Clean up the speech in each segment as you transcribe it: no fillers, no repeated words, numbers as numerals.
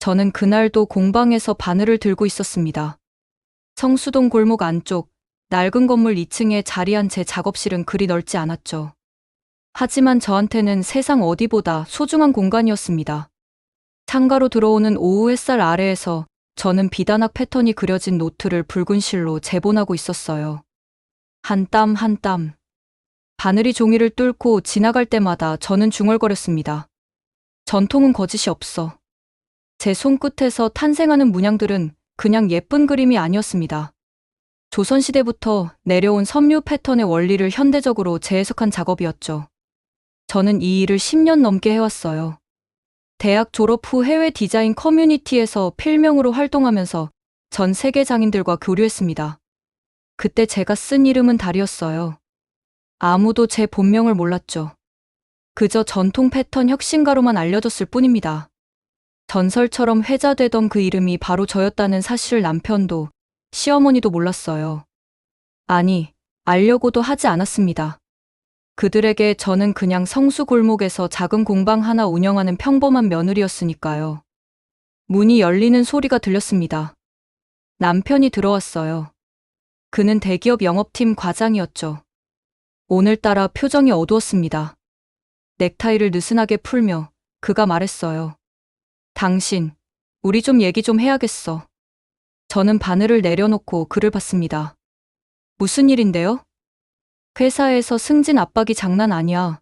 저는 그날도 공방에서 바늘을 들고 있었습니다. 성수동 골목 안쪽 낡은 건물 2층에 자리한 제 작업실은 그리 넓지 않았죠. 하지만 저한테는 세상 어디보다 소중한 공간이었습니다. 창가로 들어오는 오후 햇살 아래에서 저는 비단악 패턴이 그려진 노트를 붉은 실로 재본하고 있었어요. 한 땀 한 땀. 바늘이 종이를 뚫고 지나갈 때마다 저는 중얼거렸습니다. 전통은 거짓이 없어. 제 손끝에서 탄생하는 문양들은 그냥 예쁜 그림이 아니었습니다. 조선시대부터 내려온 섬유 패턴의 원리를 현대적으로 재해석한 작업이었죠. 저는 이 일을 10년 넘게 해왔어요. 대학 졸업 후 해외 디자인 커뮤니티에서 필명으로 활동하면서 전 세계 장인들과 교류했습니다. 그때 제가 쓴 이름은 달이었어요. 아무도 제 본명을 몰랐죠. 그저 전통 패턴 혁신가로만 알려졌을 뿐입니다. 전설처럼 회자되던 그 이름이 바로 저였다는 사실을 남편도 시어머니도 몰랐어요. 아니, 알려고도 하지 않았습니다. 그들에게 저는 그냥 성수 골목에서 작은 공방 하나 운영하는 평범한 며느리였으니까요. 문이 열리는 소리가 들렸습니다. 남편이 들어왔어요. 그는 대기업 영업팀 과장이었죠. 오늘따라 표정이 어두웠습니다. 넥타이를 느슨하게 풀며 그가 말했어요. 당신, 우리 좀 얘기 좀 해야겠어. 저는 바늘을 내려놓고 그를 봤습니다. 무슨 일인데요? 회사에서 승진 압박이 장난 아니야.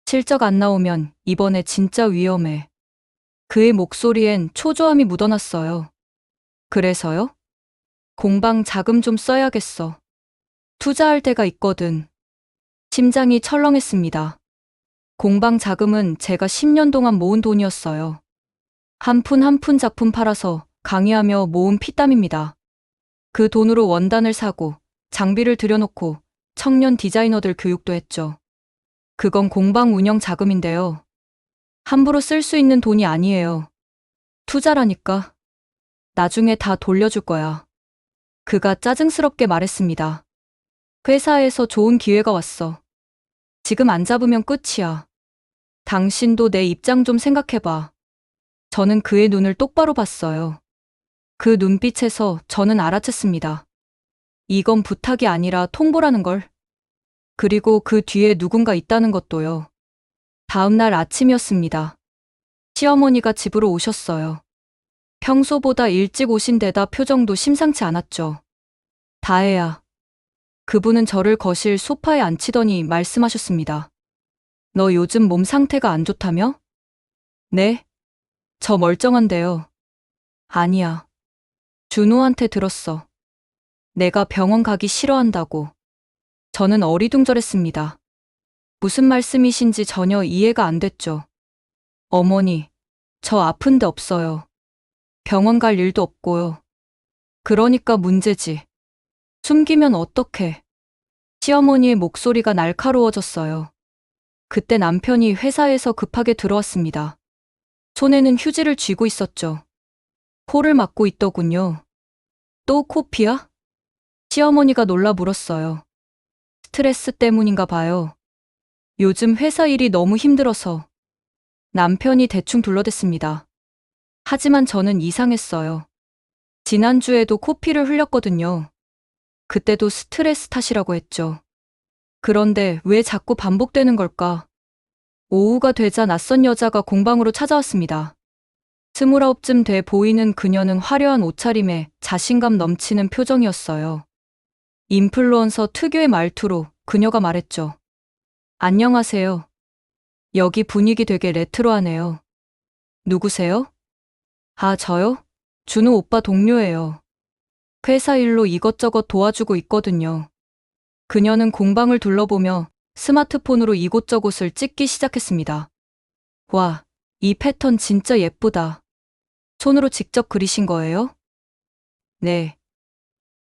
실적 안 나오면 이번에 진짜 위험해. 그의 목소리엔 초조함이 묻어났어요. 그래서요? 공방 자금 좀 써야겠어. 투자할 데가 있거든. 심장이 철렁했습니다. 공방 자금은 제가 10년 동안 모은 돈이었어요. 한 푼 한 푼 작품 팔아서 강의하며 모은 피땀입니다. 그 돈으로 원단을 사고 장비를 들여놓고 청년 디자이너들 교육도 했죠. 그건 공방 운영 자금인데요. 함부로 쓸 수 있는 돈이 아니에요. 투자라니까. 나중에 다 돌려줄 거야. 그가 짜증스럽게 말했습니다. 회사에서 좋은 기회가 왔어. 지금 안 잡으면 끝이야. 당신도 내 입장 좀 생각해봐. 저는 그의 눈을 똑바로 봤어요. 그 눈빛에서 저는 알아챘습니다. 이건 부탁이 아니라 통보라는 걸. 그리고 그 뒤에 누군가 있다는 것도요. 다음 날 아침이었습니다. 시어머니가 집으로 오셨어요. 평소보다 일찍 오신 데다 표정도 심상치 않았죠. 다혜야. 그분은 저를 거실 소파에 앉히더니 말씀하셨습니다. 너 요즘 몸 상태가 안 좋다며? 네? 저 멀쩡한데요. 아니야. 준호한테 들었어. 내가 병원 가기 싫어한다고. 저는 어리둥절했습니다. 무슨 말씀이신지 전혀 이해가 안 됐죠. 어머니, 저 아픈 데 없어요. 병원 갈 일도 없고요. 그러니까 문제지. 숨기면 어떡해. 시어머니의 목소리가 날카로워졌어요. 그때 남편이 회사에서 급하게 들어왔습니다. 손에는 휴지를 쥐고 있었죠. 코를 막고 있더군요. 또 코피야? 시어머니가 놀라 물었어요. 스트레스 때문인가 봐요. 요즘 회사 일이 너무 힘들어서. 남편이 대충 둘러댔습니다. 하지만 저는 이상했어요. 지난주에도 코피를 흘렸거든요. 그때도 스트레스 탓이라고 했죠. 그런데 왜 자꾸 반복되는 걸까? 오후가 되자 낯선 여자가 공방으로 찾아왔습니다. 29쯤 돼 보이는 그녀는 화려한 옷차림에 자신감 넘치는 표정이었어요. 인플루언서 특유의 말투로 그녀가 말했죠. 안녕하세요. 여기 분위기 되게 레트로하네요. 누구세요? 아, 저요? 준우 오빠 동료예요. 회사 일로 이것저것 도와주고 있거든요. 그녀는 공방을 둘러보며 스마트폰으로 이곳저곳을 찍기 시작했습니다. 와, 이 패턴 진짜 예쁘다. 손으로 직접 그리신 거예요? 네.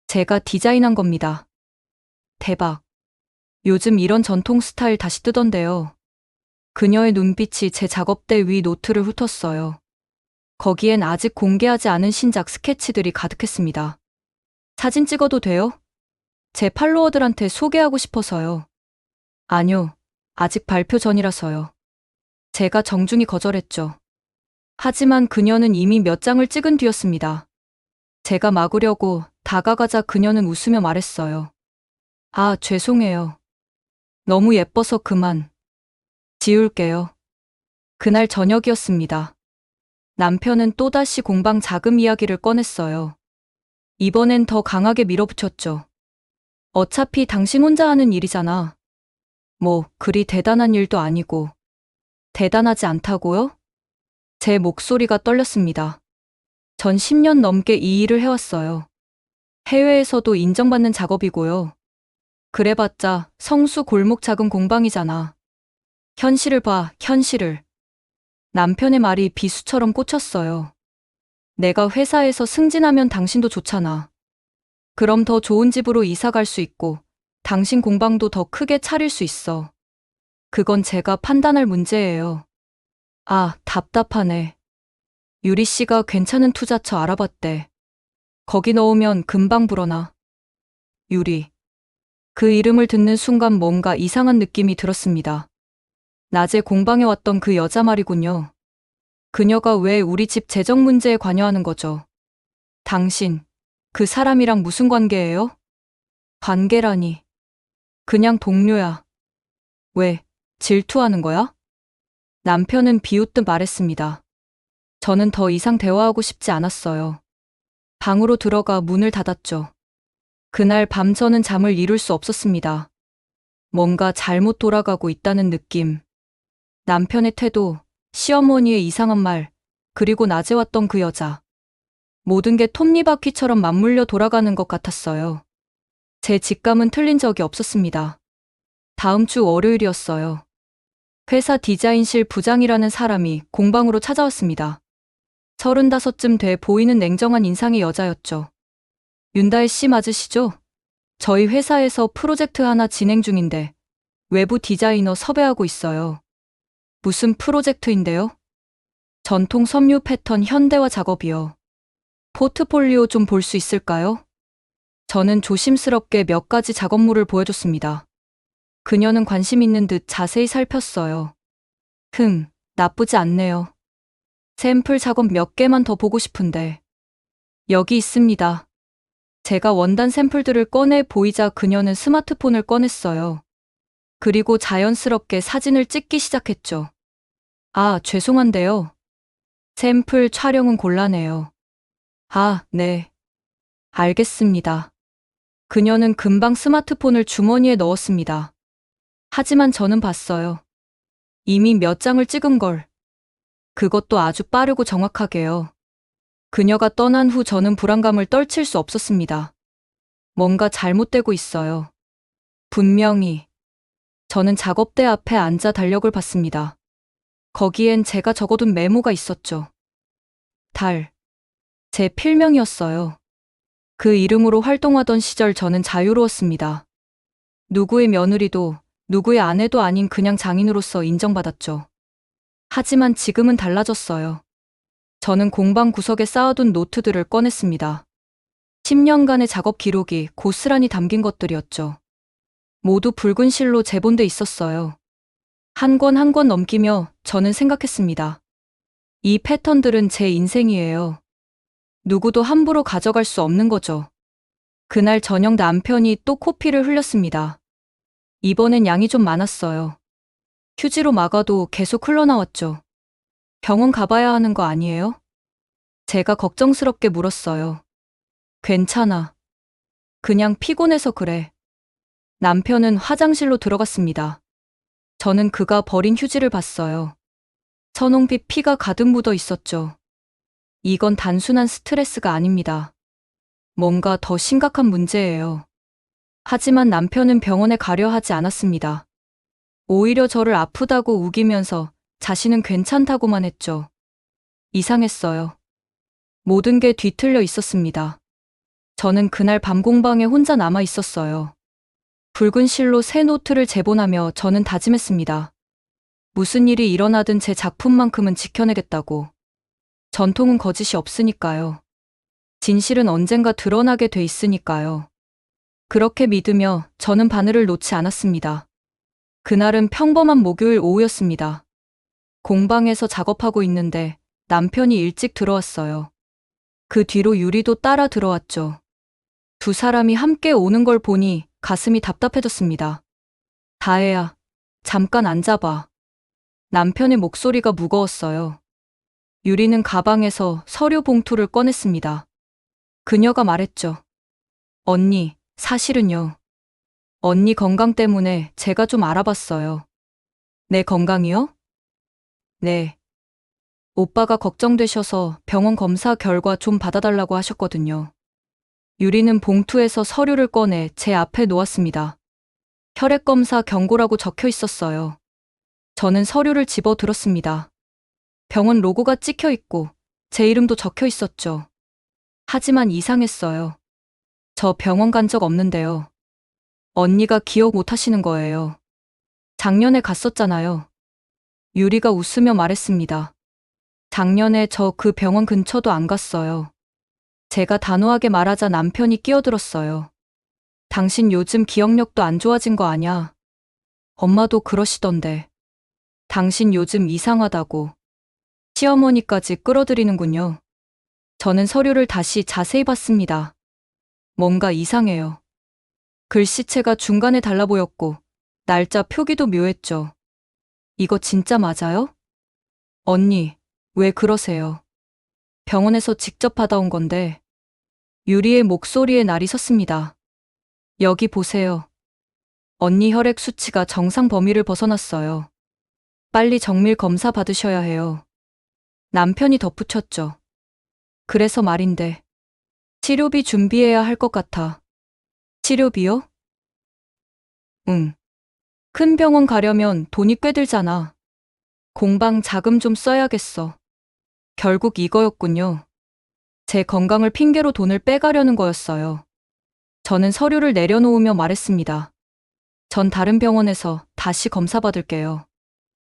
제가 디자인한 겁니다. 대박. 요즘 이런 전통 스타일 다시 뜨던데요. 그녀의 눈빛이 제 작업대 위 노트를 훑었어요. 거기엔 아직 공개하지 않은 신작 스케치들이 가득했습니다. 사진 찍어도 돼요? 제 팔로워들한테 소개하고 싶어서요. 아니요. 아직 발표 전이라서요. 제가 정중히 거절했죠. 하지만 그녀는 이미 몇 장을 찍은 뒤였습니다. 제가 막으려고 다가가자 그녀는 웃으며 말했어요. 아, 죄송해요. 너무 예뻐서 그만. 지울게요. 그날 저녁이었습니다. 남편은 또다시 공방 자금 이야기를 꺼냈어요. 이번엔 더 강하게 밀어붙였죠. 어차피 당신 혼자 하는 일이잖아. 뭐, 그리 대단한 일도 아니고. 대단하지 않다고요? 제 목소리가 떨렸습니다. 전 10년 넘게 이 일을 해왔어요. 해외에서도 인정받는 작업이고요. 그래봤자 성수 골목 작은 공방이잖아. 현실을 봐, 현실을. 남편의 말이 비수처럼 꽂혔어요. 내가 회사에서 승진하면 당신도 좋잖아. 그럼 더 좋은 집으로 이사 갈 수 있고, 당신 공방도 더 크게 차릴 수 있어. 그건 제가 판단할 문제예요. 아, 답답하네. 유리 씨가 괜찮은 투자처 알아봤대. 거기 넣으면 금방 불어나. 유리. 그 이름을 듣는 순간 뭔가 이상한 느낌이 들었습니다. 낮에 공방에 왔던 그 여자 말이군요. 그녀가 왜 우리 집 재정 문제에 관여하는 거죠? 당신, 그 사람이랑 무슨 관계예요? 관계라니. 그냥 동료야. 왜, 질투하는 거야? 남편은 비웃듯 말했습니다. 저는 더 이상 대화하고 싶지 않았어요. 방으로 들어가 문을 닫았죠. 그날 밤 저는 잠을 이룰 수 없었습니다. 뭔가 잘못 돌아가고 있다는 느낌. 남편의 태도, 시어머니의 이상한 말, 그리고 낮에 왔던 그 여자. 모든 게 톱니바퀴처럼 맞물려 돌아가는 것 같았어요. 제 직감은 틀린 적이 없었습니다. 다음 주 월요일이었어요. 회사 디자인실 부장이라는 사람이 공방으로 찾아왔습니다. 35쯤 돼 보이는 냉정한 인상의 여자였죠. 윤다혜 씨 맞으시죠? 저희 회사에서 프로젝트 하나 진행 중인데 외부 디자이너 섭외하고 있어요. 무슨 프로젝트인데요? 전통 섬유 패턴 현대화 작업이요. 포트폴리오 좀 볼 수 있을까요? 저는 조심스럽게 몇 가지 작업물을 보여줬습니다. 그녀는 관심 있는 듯 자세히 살폈어요. 나쁘지 않네요. 샘플 작업 몇 개만 더 보고 싶은데. 여기 있습니다. 제가 원단 샘플들을 꺼내 보이자 그녀는 스마트폰을 꺼냈어요. 그리고 자연스럽게 사진을 찍기 시작했죠. 아, 죄송한데요. 샘플 촬영은 곤란해요. 아, 네. 알겠습니다. 그녀는 금방 스마트폰을 주머니에 넣었습니다. 하지만 저는 봤어요. 이미 몇 장을 찍은 걸. 그것도 아주 빠르고 정확하게요. 그녀가 떠난 후 저는 불안감을 떨칠 수 없었습니다. 뭔가 잘못되고 있어요. 분명히. 저는 작업대 앞에 앉아 달력을 봤습니다. 거기엔 제가 적어둔 메모가 있었죠. 달. 제 필명이었어요. 그 이름으로 활동하던 시절 저는 자유로웠습니다. 누구의 며느리도 누구의 아내도 아닌 그냥 장인으로서 인정받았죠. 하지만 지금은 달라졌어요. 저는 공방 구석에 쌓아둔 노트들을 꺼냈습니다. 10년간의 작업 기록이 고스란히 담긴 것들이었죠. 모두 붉은 실로 제본돼 있었어요. 한 권 한 권 넘기며 저는 생각했습니다. 이 패턴들은 제 인생이에요. 누구도 함부로 가져갈 수 없는 거죠. 그날 저녁 남편이 또 코피를 흘렸습니다. 이번엔 양이 좀 많았어요. 휴지로 막아도 계속 흘러나왔죠. 병원 가봐야 하는 거 아니에요? 제가 걱정스럽게 물었어요. 괜찮아. 그냥 피곤해서 그래. 남편은 화장실로 들어갔습니다. 저는 그가 버린 휴지를 봤어요. 선홍빛 피가 가득 묻어 있었죠. 이건 단순한 스트레스가 아닙니다. 뭔가 더 심각한 문제예요. 하지만 남편은 병원에 가려 하지 않았습니다. 오히려 저를 아프다고 우기면서 자신은 괜찮다고만 했죠. 이상했어요. 모든 게 뒤틀려 있었습니다. 저는 그날 밤 공방에 혼자 남아 있었어요. 붉은 실로 새 노트를 제본하며 저는 다짐했습니다. 무슨 일이 일어나든 제 작품만큼은 지켜내겠다고. 전통은 거짓이 없으니까요. 진실은 언젠가 드러나게 돼 있으니까요. 그렇게 믿으며 저는 바늘을 놓지 않았습니다. 그날은 평범한 목요일 오후였습니다. 공방에서 작업하고 있는데 남편이 일찍 들어왔어요. 그 뒤로 유리도 따라 들어왔죠. 두 사람이 함께 오는 걸 보니 가슴이 답답해졌습니다. 다혜야, 잠깐 앉아봐. 남편의 목소리가 무거웠어요. 유리는 가방에서 서류 봉투를 꺼냈습니다. 그녀가 말했죠. 언니, 사실은요. 언니 건강 때문에 제가 좀 알아봤어요. 내 건강이요? 네. 오빠가 걱정되셔서 병원 검사 결과 좀 받아달라고 하셨거든요. 유리는 봉투에서 서류를 꺼내 제 앞에 놓았습니다. 혈액검사 경고라고 적혀 있었어요. 저는 서류를 집어 들었습니다. 병원 로고가 찍혀 있고 제 이름도 적혀 있었죠. 하지만 이상했어요. 저 병원 간 적 없는데요. 언니가 기억 못 하시는 거예요. 작년에 갔었잖아요. 유리가 웃으며 말했습니다. 작년에 저 그 병원 근처도 안 갔어요. 제가 단호하게 말하자 남편이 끼어들었어요. 당신 요즘 기억력도 안 좋아진 거 아냐? 엄마도 그러시던데. 당신 요즘 이상하다고. 시어머니까지 끌어들이는군요. 저는 서류를 다시 자세히 봤습니다. 뭔가 이상해요. 글씨체가 중간에 달라 보였고 날짜 표기도 묘했죠. 이거 진짜 맞아요? 언니, 왜 그러세요? 병원에서 직접 받아온 건데. 유리의 목소리에 날이 섰습니다. 여기 보세요. 언니 혈액 수치가 정상 범위를 벗어났어요. 빨리 정밀 검사 받으셔야 해요. 남편이 덧붙였죠. 그래서 말인데. 치료비 준비해야 할 것 같아. 치료비요? 응. 큰 병원 가려면 돈이 꽤 들잖아. 공방 자금 좀 써야겠어. 결국 이거였군요. 제 건강을 핑계로 돈을 빼가려는 거였어요. 저는 서류를 내려놓으며 말했습니다. 전 다른 병원에서 다시 검사 받을게요.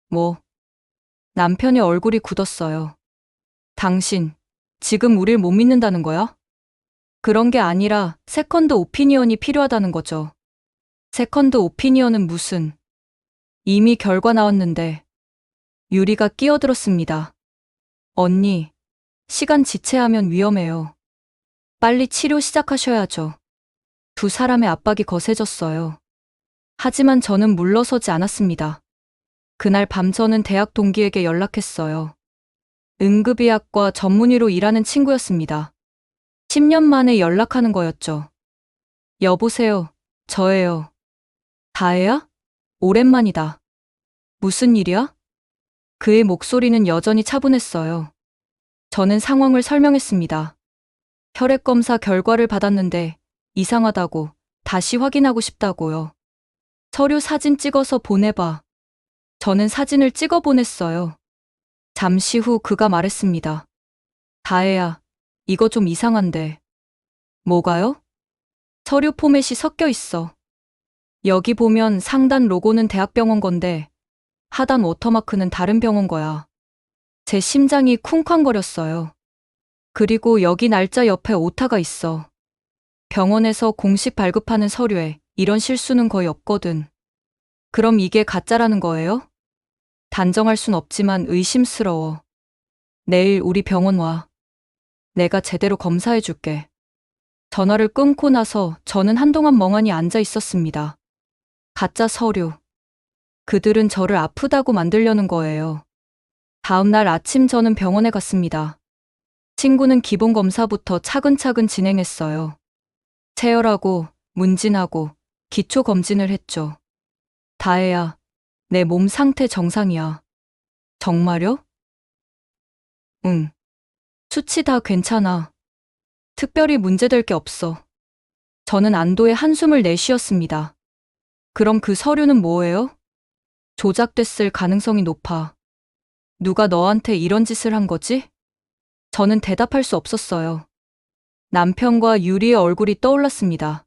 뭐? 남편의 얼굴이 굳었어요. 당신, 지금 우릴 못 믿는다는 거야? 그런 게 아니라 세컨드 오피니언이 필요하다는 거죠. 세컨드 오피니언은 무슨? 이미 결과 나왔는데. 유리가 끼어들었습니다. 언니, 시간 지체하면 위험해요. 빨리 치료 시작하셔야죠. 두 사람의 압박이 거세졌어요. 하지만 저는 물러서지 않았습니다. 그날 밤 저는 대학 동기에게 연락했어요. 응급의학과 전문의로 일하는 친구였습니다. 10년 만에 연락하는 거였죠. 여보세요, 저예요. 다혜야? 오랜만이다. 무슨 일이야? 그의 목소리는 여전히 차분했어요. 저는 상황을 설명했습니다. 혈액검사 결과를 받았는데 이상하다고, 다시 확인하고 싶다고요. 서류 사진 찍어서 보내봐. 저는 사진을 찍어 보냈어요. 잠시 후 그가 말했습니다. 다혜야, 이거 좀 이상한데. 뭐가요? 서류 포맷이 섞여 있어. 여기 보면 상단 로고는 대학병원 건데 하단 워터마크는 다른 병원 거야. 제 심장이 쿵쾅거렸어요. 그리고 여기 날짜 옆에 오타가 있어. 병원에서 공식 발급하는 서류에 이런 실수는 거의 없거든. 그럼 이게 가짜라는 거예요? 단정할 순 없지만 의심스러워. 내일 우리 병원 와. 내가 제대로 검사해 줄게. 전화를 끊고 나서 저는 한동안 멍하니 앉아 있었습니다. 가짜 서류. 그들은 저를 아프다고 만들려는 거예요. 다음 날 아침 저는 병원에 갔습니다. 친구는 기본 검사부터 차근차근 진행했어요. 체열하고, 문진하고, 기초 검진을 했죠. 다혜야, 내 몸 상태 정상이야. 정말요? 응. 수치 다 괜찮아. 특별히 문제될 게 없어. 저는 안도의 한숨을 내쉬었습니다. 그럼 그 서류는 뭐예요? 조작됐을 가능성이 높아. 누가 너한테 이런 짓을 한 거지? 저는 대답할 수 없었어요. 남편과 유리의 얼굴이 떠올랐습니다.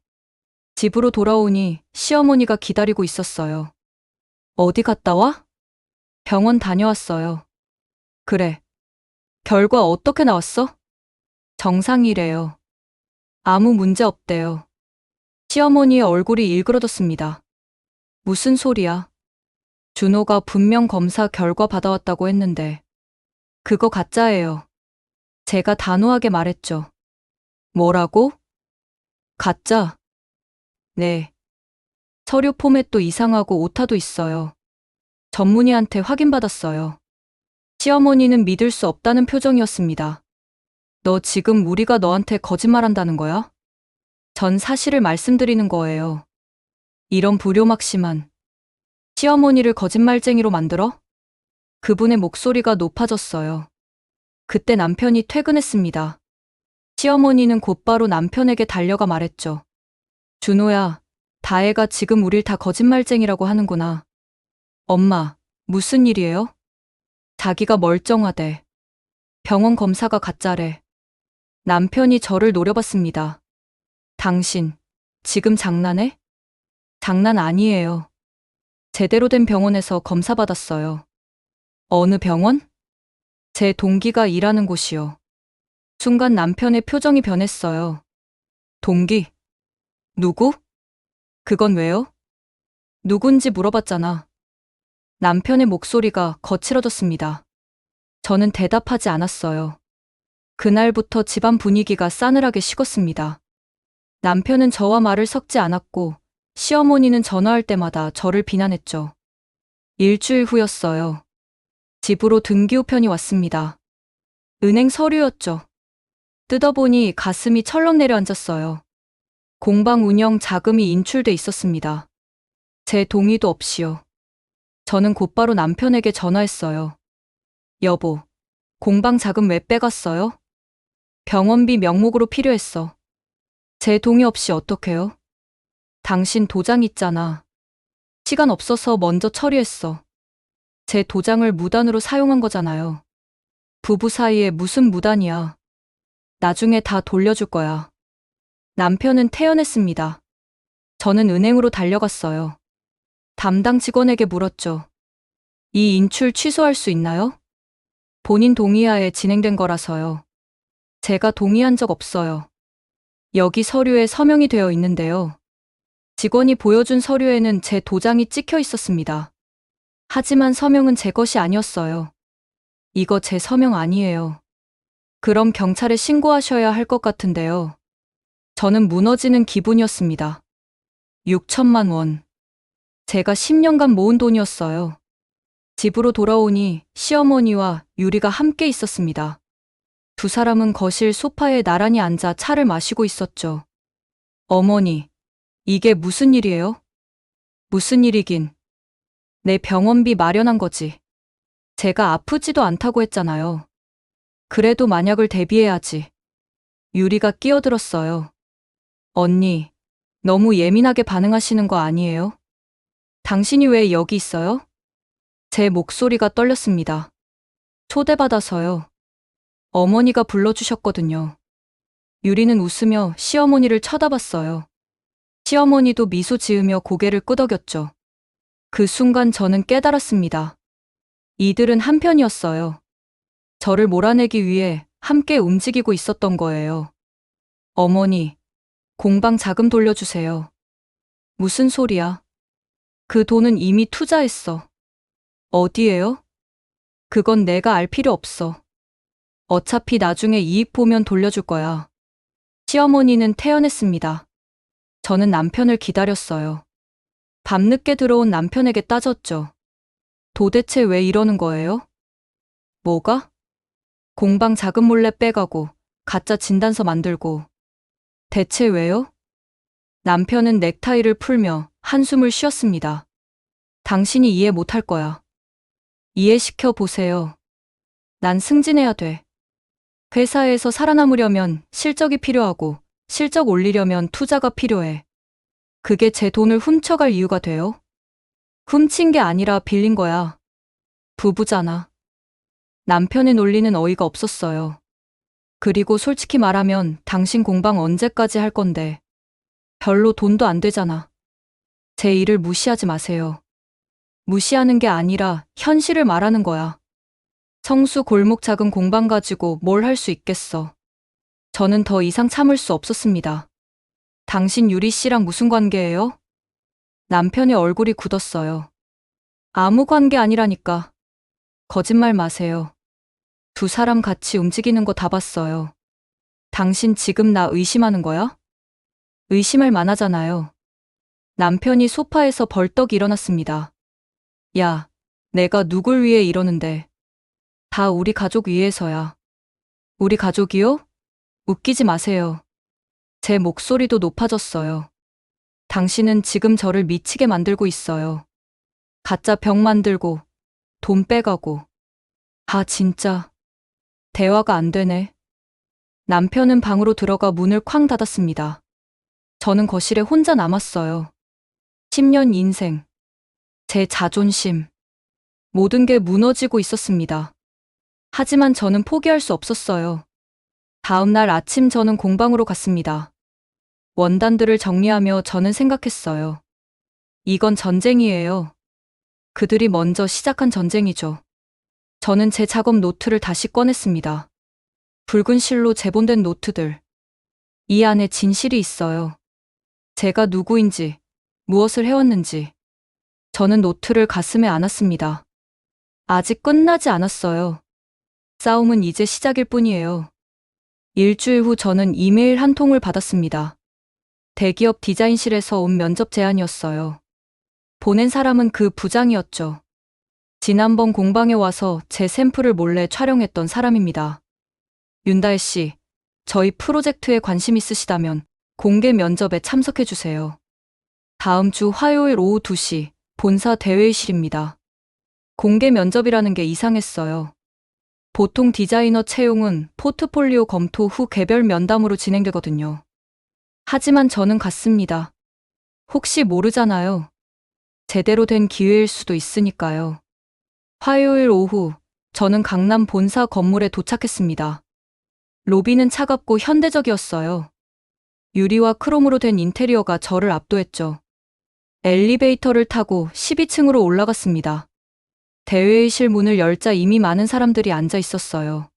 집으로 돌아오니 시어머니가 기다리고 있었어요. 어디 갔다 와? 병원 다녀왔어요. 그래. 결과 어떻게 나왔어? 정상이래요. 아무 문제 없대요. 시어머니의 얼굴이 일그러졌습니다. 무슨 소리야? 준호가 분명 검사 결과 받아왔다고 했는데. 그거 가짜예요. 제가 단호하게 말했죠. 뭐라고? 가짜? 네. 서류 포맷도 이상하고 오타도 있어요. 전문의한테 확인받았어요. 시어머니는 믿을 수 없다는 표정이었습니다. 너 지금 우리가 너한테 거짓말한다는 거야? 전 사실을 말씀드리는 거예요. 이런 불효막심한 시어머니를 거짓말쟁이로 만들어? 그분의 목소리가 높아졌어요. 그때 남편이 퇴근했습니다. 시어머니는 곧바로 남편에게 달려가 말했죠. 준호야, 다혜가 지금 우릴 다 거짓말쟁이라고 하는구나. 엄마, 무슨 일이에요? 자기가 멀쩡하대. 병원 검사가 가짜래. 남편이 저를 노려봤습니다. 당신, 지금 장난해? 장난 아니에요. 제대로 된 병원에서 검사 받았어요. 어느 병원? 제 동기가 일하는 곳이요. 순간 남편의 표정이 변했어요. 동기? 누구? 그건 왜요? 누군지 물어봤잖아. 남편의 목소리가 거칠어졌습니다. 저는 대답하지 않았어요. 그날부터 집안 분위기가 싸늘하게 식었습니다. 남편은 저와 말을 섞지 않았고 시어머니는 전화할 때마다 저를 비난했죠. 일주일 후였어요. 집으로 등기우편이 왔습니다. 은행 서류였죠. 뜯어보니 가슴이 철렁 내려앉았어요. 공방 운영 자금이 인출돼 있었습니다. 제 동의도 없이요. 저는 곧바로 남편에게 전화했어요. 여보, 공방 자금 왜 빼갔어요? 병원비 명목으로 필요했어. 제 동의 없이 어떡해요? 당신 도장 있잖아. 시간 없어서 먼저 처리했어. 제 도장을 무단으로 사용한 거잖아요. 부부 사이에 무슨 무단이야. 나중에 다 돌려줄 거야. 남편은 태연했습니다. 저는 은행으로 달려갔어요. 담당 직원에게 물었죠. 이 인출 취소할 수 있나요? 본인 동의하에 진행된 거라서요. 제가 동의한 적 없어요. 여기 서류에 서명이 되어 있는데요. 직원이 보여준 서류에는 제 도장이 찍혀 있었습니다. 하지만 서명은 제 것이 아니었어요. 이거 제 서명 아니에요. 그럼 경찰에 신고하셔야 할 것 같은데요. 저는 무너지는 기분이었습니다. 6천만 원. 제가 10년간 모은 돈이었어요. 집으로 돌아오니 시어머니와 유리가 함께 있었습니다. 두 사람은 거실 소파에 나란히 앉아 차를 마시고 있었죠. 어머니, 이게 무슨 일이에요? 무슨 일이긴. 내 병원비 마련한 거지. 제가 아프지도 않다고 했잖아요. 그래도 만약을 대비해야지. 유리가 끼어들었어요. 언니, 너무 예민하게 반응하시는 거 아니에요? 당신이 왜 여기 있어요? 제 목소리가 떨렸습니다. 초대받아서요. 어머니가 불러주셨거든요. 유리는 웃으며 시어머니를 쳐다봤어요. 시어머니도 미소 지으며 고개를 끄덕였죠. 그 순간 저는 깨달았습니다. 이들은 한편이었어요. 저를 몰아내기 위해 함께 움직이고 있었던 거예요. 어머니, 공방 자금 돌려주세요. 무슨 소리야? 그 돈은 이미 투자했어. 어디에요? 그건 내가 알 필요 없어. 어차피 나중에 이익 보면 돌려줄 거야. 시어머니는 태연했습니다. 저는 남편을 기다렸어요. 밤늦게 들어온 남편에게 따졌죠. 도대체 왜 이러는 거예요? 뭐가? 공방 자금 몰래 빼가고 가짜 진단서 만들고. 대체 왜요? 남편은 넥타이를 풀며 한숨을 쉬었습니다. 당신이 이해 못할 거야. 이해시켜 보세요. 난 승진해야 돼. 회사에서 살아남으려면 실적이 필요하고 실적 올리려면 투자가 필요해. 그게 제 돈을 훔쳐갈 이유가 돼요? 훔친 게 아니라 빌린 거야. 부부잖아. 남편의 논리는 어이가 없었어요. 그리고 솔직히 말하면 당신 공방 언제까지 할 건데. 별로 돈도 안 되잖아. 제 일을 무시하지 마세요. 무시하는 게 아니라 현실을 말하는 거야. 성수 골목 작은 공방 가지고 뭘 할 수 있겠어. 저는 더 이상 참을 수 없었습니다. 당신 유리 씨랑 무슨 관계예요? 남편의 얼굴이 굳었어요. 아무 관계 아니라니까. 거짓말 마세요. 두 사람 같이 움직이는 거 다 봤어요. 당신 지금 나 의심하는 거야? 의심할 만하잖아요. 남편이 소파에서 벌떡 일어났습니다. 야, 내가 누굴 위해 이러는데. 다 우리 가족 위해서야. 우리 가족이요? 웃기지 마세요. 제 목소리도 높아졌어요. 당신은 지금 저를 미치게 만들고 있어요. 가짜 병 만들고, 돈 빼가고. 아, 진짜. 대화가 안 되네. 남편은 방으로 들어가 문을 쾅 닫았습니다. 저는 거실에 혼자 남았어요. 10년 인생. 제 자존심. 모든 게 무너지고 있었습니다. 하지만 저는 포기할 수 없었어요. 다음 날 아침 저는 공방으로 갔습니다. 원단들을 정리하며 저는 생각했어요. 이건 전쟁이에요. 그들이 먼저 시작한 전쟁이죠. 저는 제 작업 노트를 다시 꺼냈습니다. 붉은 실로 제본된 노트들. 이 안에 진실이 있어요. 제가 누구인지, 무엇을 해왔는지. 저는 노트를 가슴에 안았습니다. 아직 끝나지 않았어요. 싸움은 이제 시작일 뿐이에요. 일주일 후 저는 이메일 한 통을 받았습니다. 대기업 디자인실에서 온 면접 제안이었어요. 보낸 사람은 그 부장이었죠. 지난번 공방에 와서 제 샘플을 몰래 촬영했던 사람입니다. 윤다혜 씨, 저희 프로젝트에 관심 있으시다면 공개 면접에 참석해주세요. 다음 주 화요일 오후 2시 본사 대회의실입니다. 공개 면접이라는 게 이상했어요. 보통 디자이너 채용은 포트폴리오 검토 후 개별 면담으로 진행되거든요. 하지만 저는 갔습니다. 혹시 모르잖아요. 제대로 된 기회일 수도 있으니까요. 화요일 오후, 저는 강남 본사 건물에 도착했습니다. 로비는 차갑고 현대적이었어요. 유리와 크롬으로 된 인테리어가 저를 압도했죠. 엘리베이터를 타고 12층으로 올라갔습니다. 대회의실 문을 열자 이미 많은 사람들이 앉아 있었어요.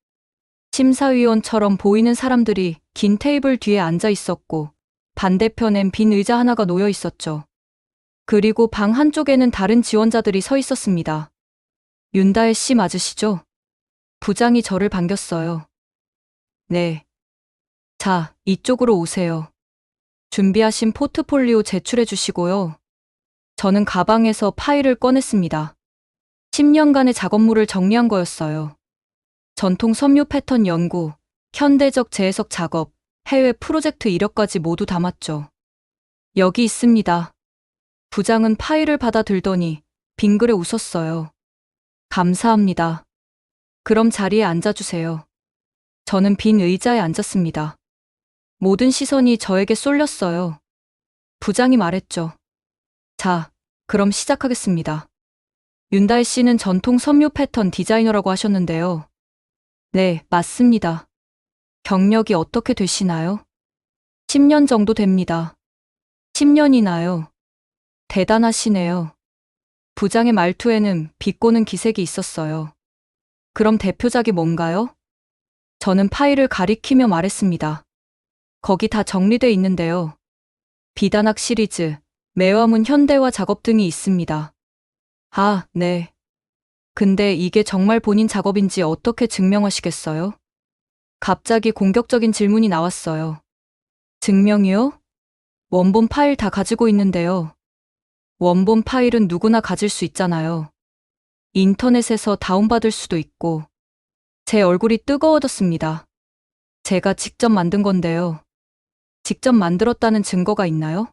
심사위원처럼 보이는 사람들이 긴 테이블 뒤에 앉아 있었고, 반대편엔 빈 의자 하나가 놓여 있었죠. 그리고 방 한쪽에는 다른 지원자들이 서 있었습니다. 윤다혜 씨 맞으시죠? 부장이 저를 반겼어요. 네. 자, 이쪽으로 오세요. 준비하신 포트폴리오 제출해 주시고요. 저는 가방에서 파일을 꺼냈습니다. 10년간의 작업물을 정리한 거였어요. 전통 섬유 패턴 연구, 현대적 재해석 작업, 해외 프로젝트 이력까지 모두 담았죠. 여기 있습니다. 부장은 파일을 받아 들더니 빙그레 웃었어요. 감사합니다. 그럼 자리에 앉아주세요. 저는 빈 의자에 앉았습니다. 모든 시선이 저에게 쏠렸어요. 부장이 말했죠. 자, 그럼 시작하겠습니다. 윤다혜 씨는 전통 섬유 패턴 디자이너라고 하셨는데요. 네, 맞습니다. 경력이 어떻게 되시나요? 10년 정도 됩니다. 10년이나요? 대단하시네요. 부장의 말투에는 비꼬는 기색이 있었어요. 그럼 대표작이 뭔가요? 저는 파일을 가리키며 말했습니다. 거기 다 정리돼 있는데요. 비단학 시리즈, 매화문 현대화 작업 등이 있습니다. 아, 네. 근데 이게 정말 본인 작업인지 어떻게 증명하시겠어요? 갑자기 공격적인 질문이 나왔어요. 증명이요? 원본 파일 다 가지고 있는데요. 원본 파일은 누구나 가질 수 있잖아요. 인터넷에서 다운받을 수도 있고. 제 얼굴이 뜨거워졌습니다. 제가 직접 만든 건데요. 직접 만들었다는 증거가 있나요?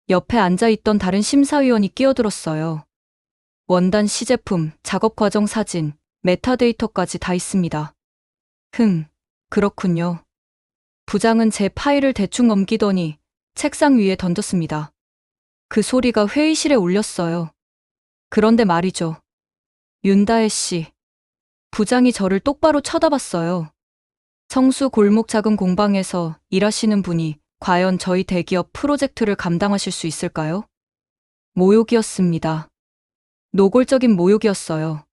옆에 앉아있던 다른 심사위원이 끼어들었어요. 원단 시제품, 작업 과정 사진, 메타데이터까지 다 있습니다. 그렇군요. 부장은 제 파일을 대충 넘기더니 책상 위에 던졌습니다. 그 소리가 회의실에 울렸어요. 그런데 말이죠. 윤다혜 씨. 부장이 저를 똑바로 쳐다봤어요. 성수 골목 작은 공방에서 일하시는 분이 과연 저희 대기업 프로젝트를 감당하실 수 있을까요? 모욕이었습니다. 노골적인 모욕이었어요.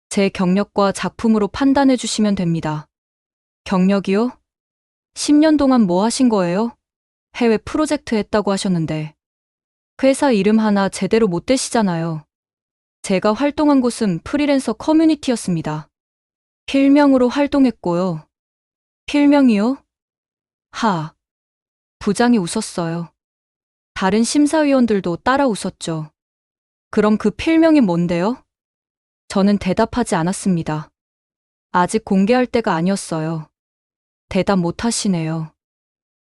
제 경력과 작품으로 판단해 주시면 됩니다. 경력이요? 10년 동안 뭐 하신 거예요? 해외 프로젝트 했다고 하셨는데. 회사 이름 하나 제대로 못 대시잖아요. 제가 활동한 곳은 프리랜서 커뮤니티였습니다. 필명으로 활동했고요. 필명이요? 하. 부장이 웃었어요. 다른 심사위원들도 따라 웃었죠. 그럼 그 필명이 뭔데요? 저는 대답하지 않았습니다. 아직 공개할 때가 아니었어요. 대답 못 하시네요.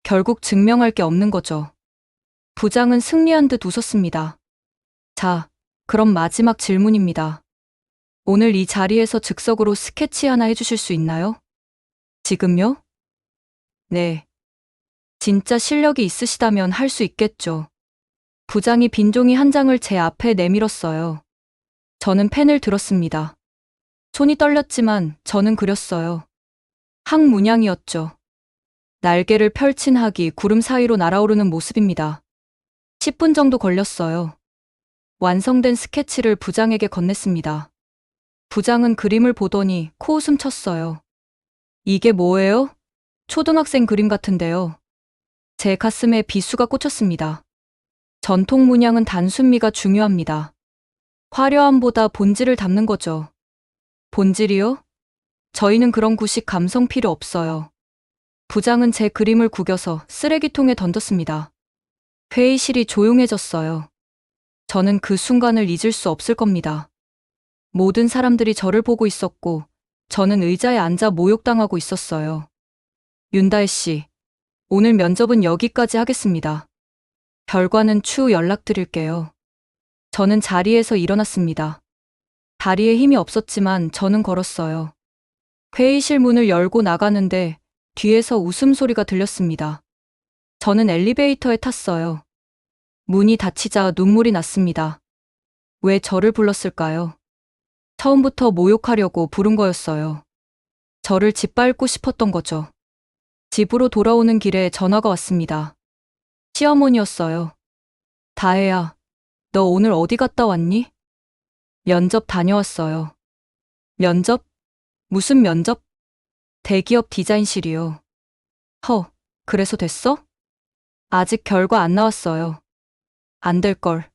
결국 증명할 게 없는 거죠. 부장은 승리한 듯 웃었습니다. 자, 그럼 마지막 질문입니다. 오늘 이 자리에서 즉석으로 스케치 하나 해주실 수 있나요? 지금요? 네. 진짜 실력이 있으시다면 할 수 있겠죠. 부장이 빈 종이 한 장을 제 앞에 내밀었어요. 저는 펜을 들었습니다. 손이 떨렸지만 저는 그렸어요. 항문양이었죠. 날개를 펼친 학이 구름 사이로 날아오르는 모습입니다. 10분 정도 걸렸어요. 완성된 스케치를 부장에게 건넸습니다. 부장은 그림을 보더니 코웃음 쳤어요. 이게 뭐예요? 초등학생 그림 같은데요. 제 가슴에 비수가 꽂혔습니다. 전통 문양은 단순미가 중요합니다. 화려함보다 본질을 담는 거죠. 본질이요? 저희는 그런 구식 감성 필요 없어요. 부장은 제 그림을 구겨서 쓰레기통에 던졌습니다. 회의실이 조용해졌어요. 저는 그 순간을 잊을 수 없을 겁니다. 모든 사람들이 저를 보고 있었고, 저는 의자에 앉아 모욕당하고 있었어요. 윤다혜 씨, 오늘 면접은 여기까지 하겠습니다. 결과는 추후 연락드릴게요. 저는 자리에서 일어났습니다. 다리에 힘이 없었지만 저는 걸었어요. 회의실 문을 열고 나가는데 뒤에서 웃음소리가 들렸습니다. 저는 엘리베이터에 탔어요. 문이 닫히자 눈물이 났습니다. 왜 저를 불렀을까요? 처음부터 모욕하려고 부른 거였어요. 저를 짓밟고 싶었던 거죠. 집으로 돌아오는 길에 전화가 왔습니다. 시어머니였어요. 다혜야, 너 오늘 어디 갔다 왔니? 면접 다녀왔어요. 면접? 무슨 면접? 대기업 디자인실이요. 그래서 됐어? 아직 결과 안 나왔어요. 안 될걸.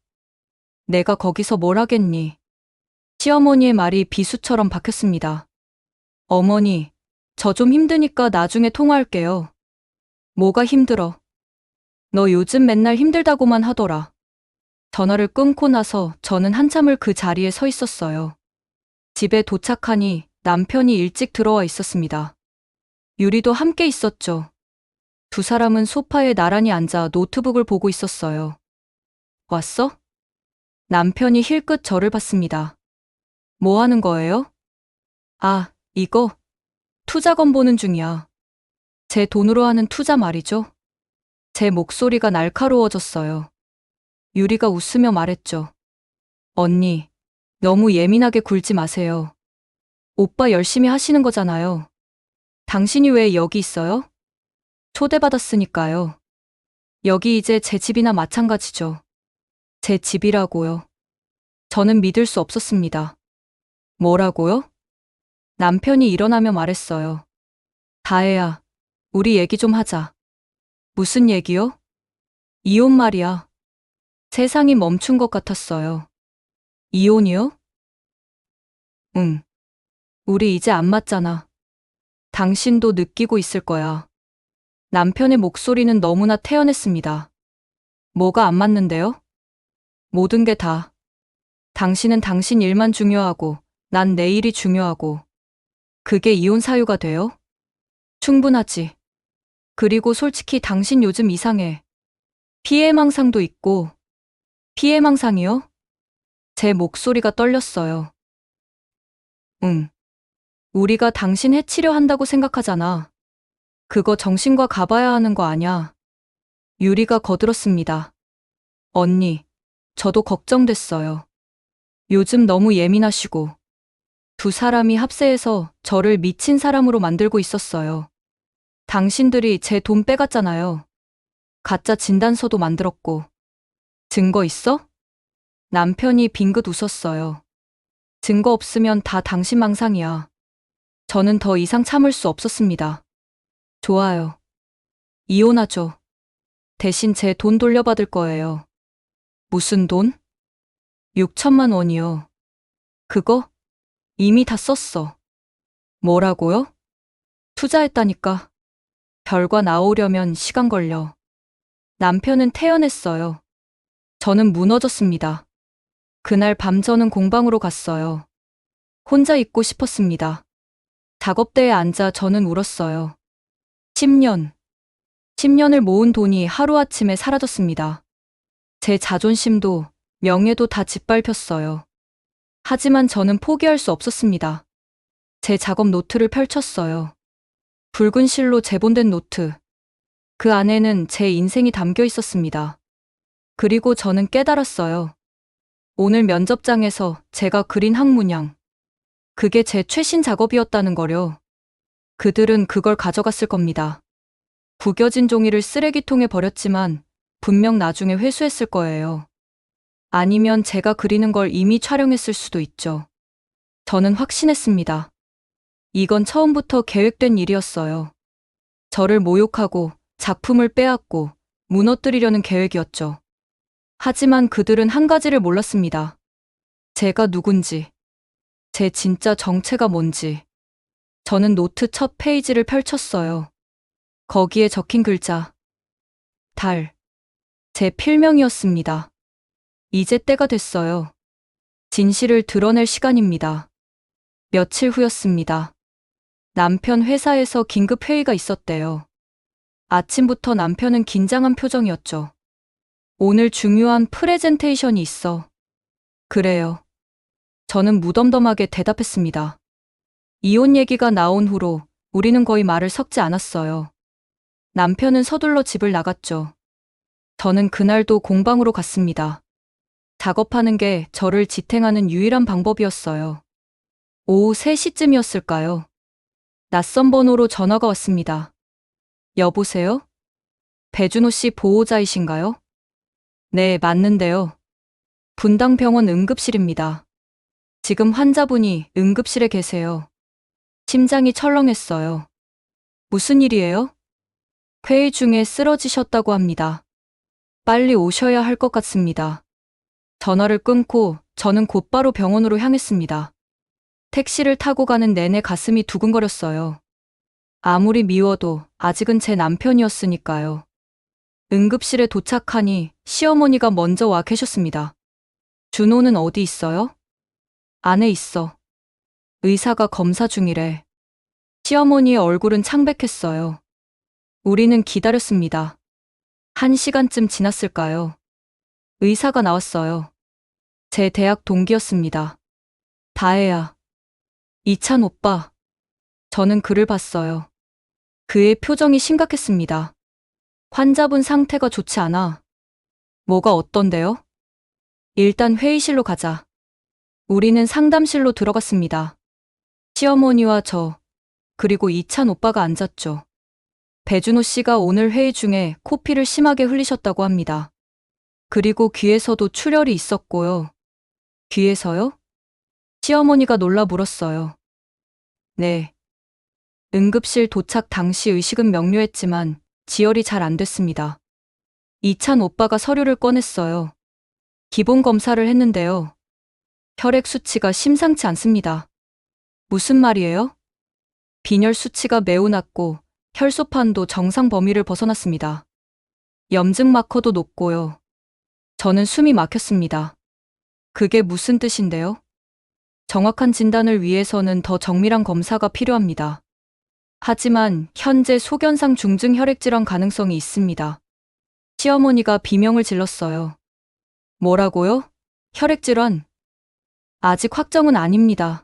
내가 거기서 뭘 하겠니? 시어머니의 말이 비수처럼 박혔습니다. 어머니, 저 좀 힘드니까 나중에 통화할게요. 뭐가 힘들어? 너 요즘 맨날 힘들다고만 하더라. 전화를 끊고 나서 저는 한참을 그 자리에 서 있었어요. 집에 도착하니 남편이 일찍 들어와 있었습니다. 유리도 함께 있었죠. 두 사람은 소파에 나란히 앉아 노트북을 보고 있었어요. 왔어? 남편이 힐끗 저를 봤습니다. 뭐 하는 거예요? 아, 이거? 투자건 보는 중이야. 제 돈으로 하는 투자 말이죠. 제 목소리가 날카로워졌어요. 유리가 웃으며 말했죠. 언니, 너무 예민하게 굴지 마세요. 오빠 열심히 하시는 거잖아요. 당신이 왜 여기 있어요? 초대받았으니까요. 여기 이제 제 집이나 마찬가지죠. 제 집이라고요. 저는 믿을 수 없었습니다. 뭐라고요? 남편이 일어나며 말했어요. 다혜야, 우리 얘기 좀 하자. 무슨 얘기요? 이혼 말이야. 세상이 멈춘 것 같았어요. 이혼이요? 응. 우리 이제 안 맞잖아. 당신도 느끼고 있을 거야. 남편의 목소리는 너무나 태연했습니다. 뭐가 안 맞는데요? 모든 게 다. 당신은 당신 일만 중요하고, 난 내 일이 중요하고. 그게 이혼 사유가 돼요? 충분하지. 그리고 솔직히 당신 요즘 이상해. 피해망상도 있고. 피해망상이요? 제 목소리가 떨렸어요. 응. 우리가 당신 해치려 한다고 생각하잖아. 그거 정신과 가봐야 하는 거 아냐. 유리가 거들었습니다. 언니, 저도 걱정됐어요. 요즘 너무 예민하시고. 두 사람이 합세해서 저를 미친 사람으로 만들고 있었어요. 당신들이 제 돈 빼갔잖아요. 가짜 진단서도 만들었고. 증거 있어? 남편이 빙긋 웃었어요. 증거 없으면 다 당신 망상이야. 저는 더 이상 참을 수 없었습니다. 좋아요. 이혼하죠. 대신 제 돈 돌려받을 거예요. 무슨 돈? 6천만 원이요. 그거? 이미 다 썼어. 뭐라고요? 투자했다니까. 결과 나오려면 시간 걸려. 남편은 태연했어요. 저는 무너졌습니다. 그날 밤 저는 공방으로 갔어요. 혼자 있고 싶었습니다. 작업대에 앉아 저는 울었어요. 10년. 10년을 모은 돈이 하루아침에 사라졌습니다. 제 자존심도 명예도 다 짓밟혔어요. 하지만 저는 포기할 수 없었습니다. 제 작업 노트를 펼쳤어요. 붉은 실로 재본된 노트. 그 안에는 제 인생이 담겨 있었습니다. 그리고 저는 깨달았어요. 오늘 면접장에서 제가 그린 항문양. 그게 제 최신 작업이었다는 거려. 그들은 그걸 가져갔을 겁니다. 구겨진 종이를 쓰레기통에 버렸지만 분명 나중에 회수했을 거예요. 아니면 제가 그리는 걸 이미 촬영했을 수도 있죠. 저는 확신했습니다. 이건 처음부터 계획된 일이었어요. 저를 모욕하고 작품을 빼앗고 무너뜨리려는 계획이었죠. 하지만 그들은 한 가지를 몰랐습니다. 제가 누군지, 제 진짜 정체가 뭔지. 저는 노트 첫 페이지를 펼쳤어요. 거기에 적힌 글자. 달. 제 필명이었습니다. 이제 때가 됐어요. 진실을 드러낼 시간입니다. 며칠 후였습니다. 남편 회사에서 긴급 회의가 있었대요. 아침부터 남편은 긴장한 표정이었죠. 오늘 중요한 프레젠테이션이 있어. 그래요. 저는 무덤덤하게 대답했습니다. 이혼 얘기가 나온 후로 우리는 거의 말을 섞지 않았어요. 남편은 서둘러 집을 나갔죠. 저는 그날도 공방으로 갔습니다. 작업하는 게 저를 지탱하는 유일한 방법이었어요. 오후 3시쯤이었을까요? 낯선 번호로 전화가 왔습니다. 여보세요? 배준호 씨 보호자이신가요? 네, 맞는데요. 분당병원 응급실입니다. 지금 환자분이 응급실에 계세요. 심장이 철렁했어요. 무슨 일이에요? 회의 중에 쓰러지셨다고 합니다. 빨리 오셔야 할 것 같습니다. 전화를 끊고 저는 곧바로 병원으로 향했습니다. 택시를 타고 가는 내내 가슴이 두근거렸어요. 아무리 미워도 아직은 제 남편이었으니까요. 응급실에 도착하니 시어머니가 먼저 와 계셨습니다. 준호는 어디 있어요? 안에 있어. 의사가 검사 중이래. 시어머니의 얼굴은 창백했어요. 우리는 기다렸습니다. 1시간쯤 지났을까요? 의사가 나왔어요. 제 대학 동기였습니다. 다혜야. 이찬 오빠. 저는 그를 봤어요. 그의 표정이 심각했습니다. 환자분 상태가 좋지 않아. 뭐가 어떤데요? 일단 회의실로 가자. 우리는 상담실로 들어갔습니다. 시어머니와 저, 그리고 이찬 오빠가 앉았죠. 배준호 씨가 오늘 회의 중에 코피를 심하게 흘리셨다고 합니다. 그리고 귀에서도 출혈이 있었고요. 귀에서요? 시어머니가 놀라 물었어요. 네. 응급실 도착 당시 의식은 명료했지만 지혈이 잘 안 됐습니다. 이찬 오빠가 서류를 꺼냈어요. 기본 검사를 했는데요. 혈액 수치가 심상치 않습니다. 무슨 말이에요? 빈혈 수치가 매우 낮고 혈소판도 정상 범위를 벗어났습니다. 염증 마커도 높고요. 저는 숨이 막혔습니다. 그게 무슨 뜻인데요? 정확한 진단을 위해서는 더 정밀한 검사가 필요합니다. 하지만 현재 소견상 중증 혈액질환 가능성이 있습니다. 시어머니가 비명을 질렀어요. 뭐라고요? 혈액질환? 아직 확정은 아닙니다.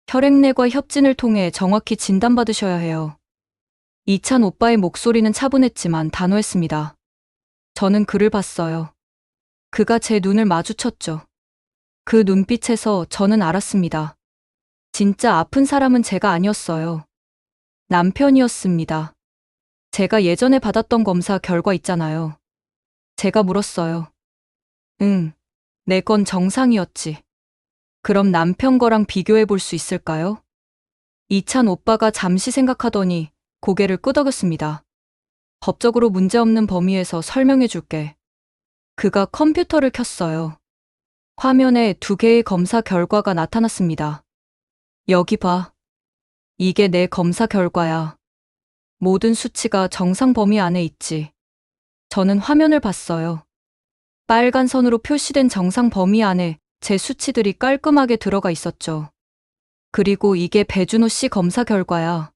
혈액내과 협진을 통해 정확히 진단받으셔야 해요. 이찬 오빠의 목소리는 차분했지만 단호했습니다. 저는 그를 봤어요. 그가 제 눈을 마주쳤죠. 그 눈빛에서 저는 알았습니다. 진짜 아픈 사람은 제가 아니었어요. 남편이었습니다. 제가 예전에 받았던 검사 결과 있잖아요. 제가 물었어요. 응, 내 건 정상이었지. 그럼 남편 거랑 비교해 볼 수 있을까요? 이찬 오빠가 잠시 생각하더니 고개를 끄덕였습니다. 법적으로 문제없는 범위에서 설명해 줄게. 그가 컴퓨터를 켰어요. 화면에 2개의 검사 결과가 나타났습니다. 여기 봐. 이게 내 검사 결과야. 모든 수치가 정상 범위 안에 있지. 저는 화면을 봤어요. 빨간 선으로 표시된 정상 범위 안에 제 수치들이 깔끔하게 들어가 있었죠. 그리고 이게 배준호 씨 검사 결과야.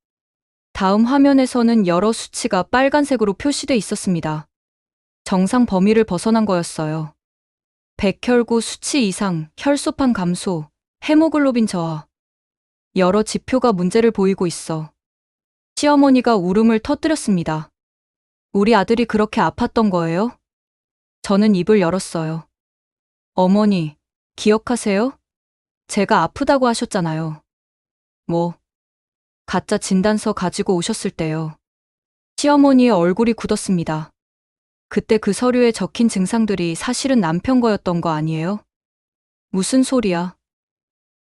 다음 화면에서는 여러 수치가 빨간색으로 표시돼 있었습니다. 정상 범위를 벗어난 거였어요. 백혈구 수치 이상, 혈소판 감소, 헤모글로빈 저하. 여러 지표가 문제를 보이고 있어. 시어머니가 울음을 터뜨렸습니다. 우리 아들이 그렇게 아팠던 거예요? 저는 입을 열었어요. 어머니, 기억하세요? 제가 아프다고 하셨잖아요. 뭐, 가짜 진단서 가지고 오셨을 때요. 시어머니의 얼굴이 굳었습니다. 그때 그 서류에 적힌 증상들이 사실은 남편 거였던 거 아니에요? 무슨 소리야?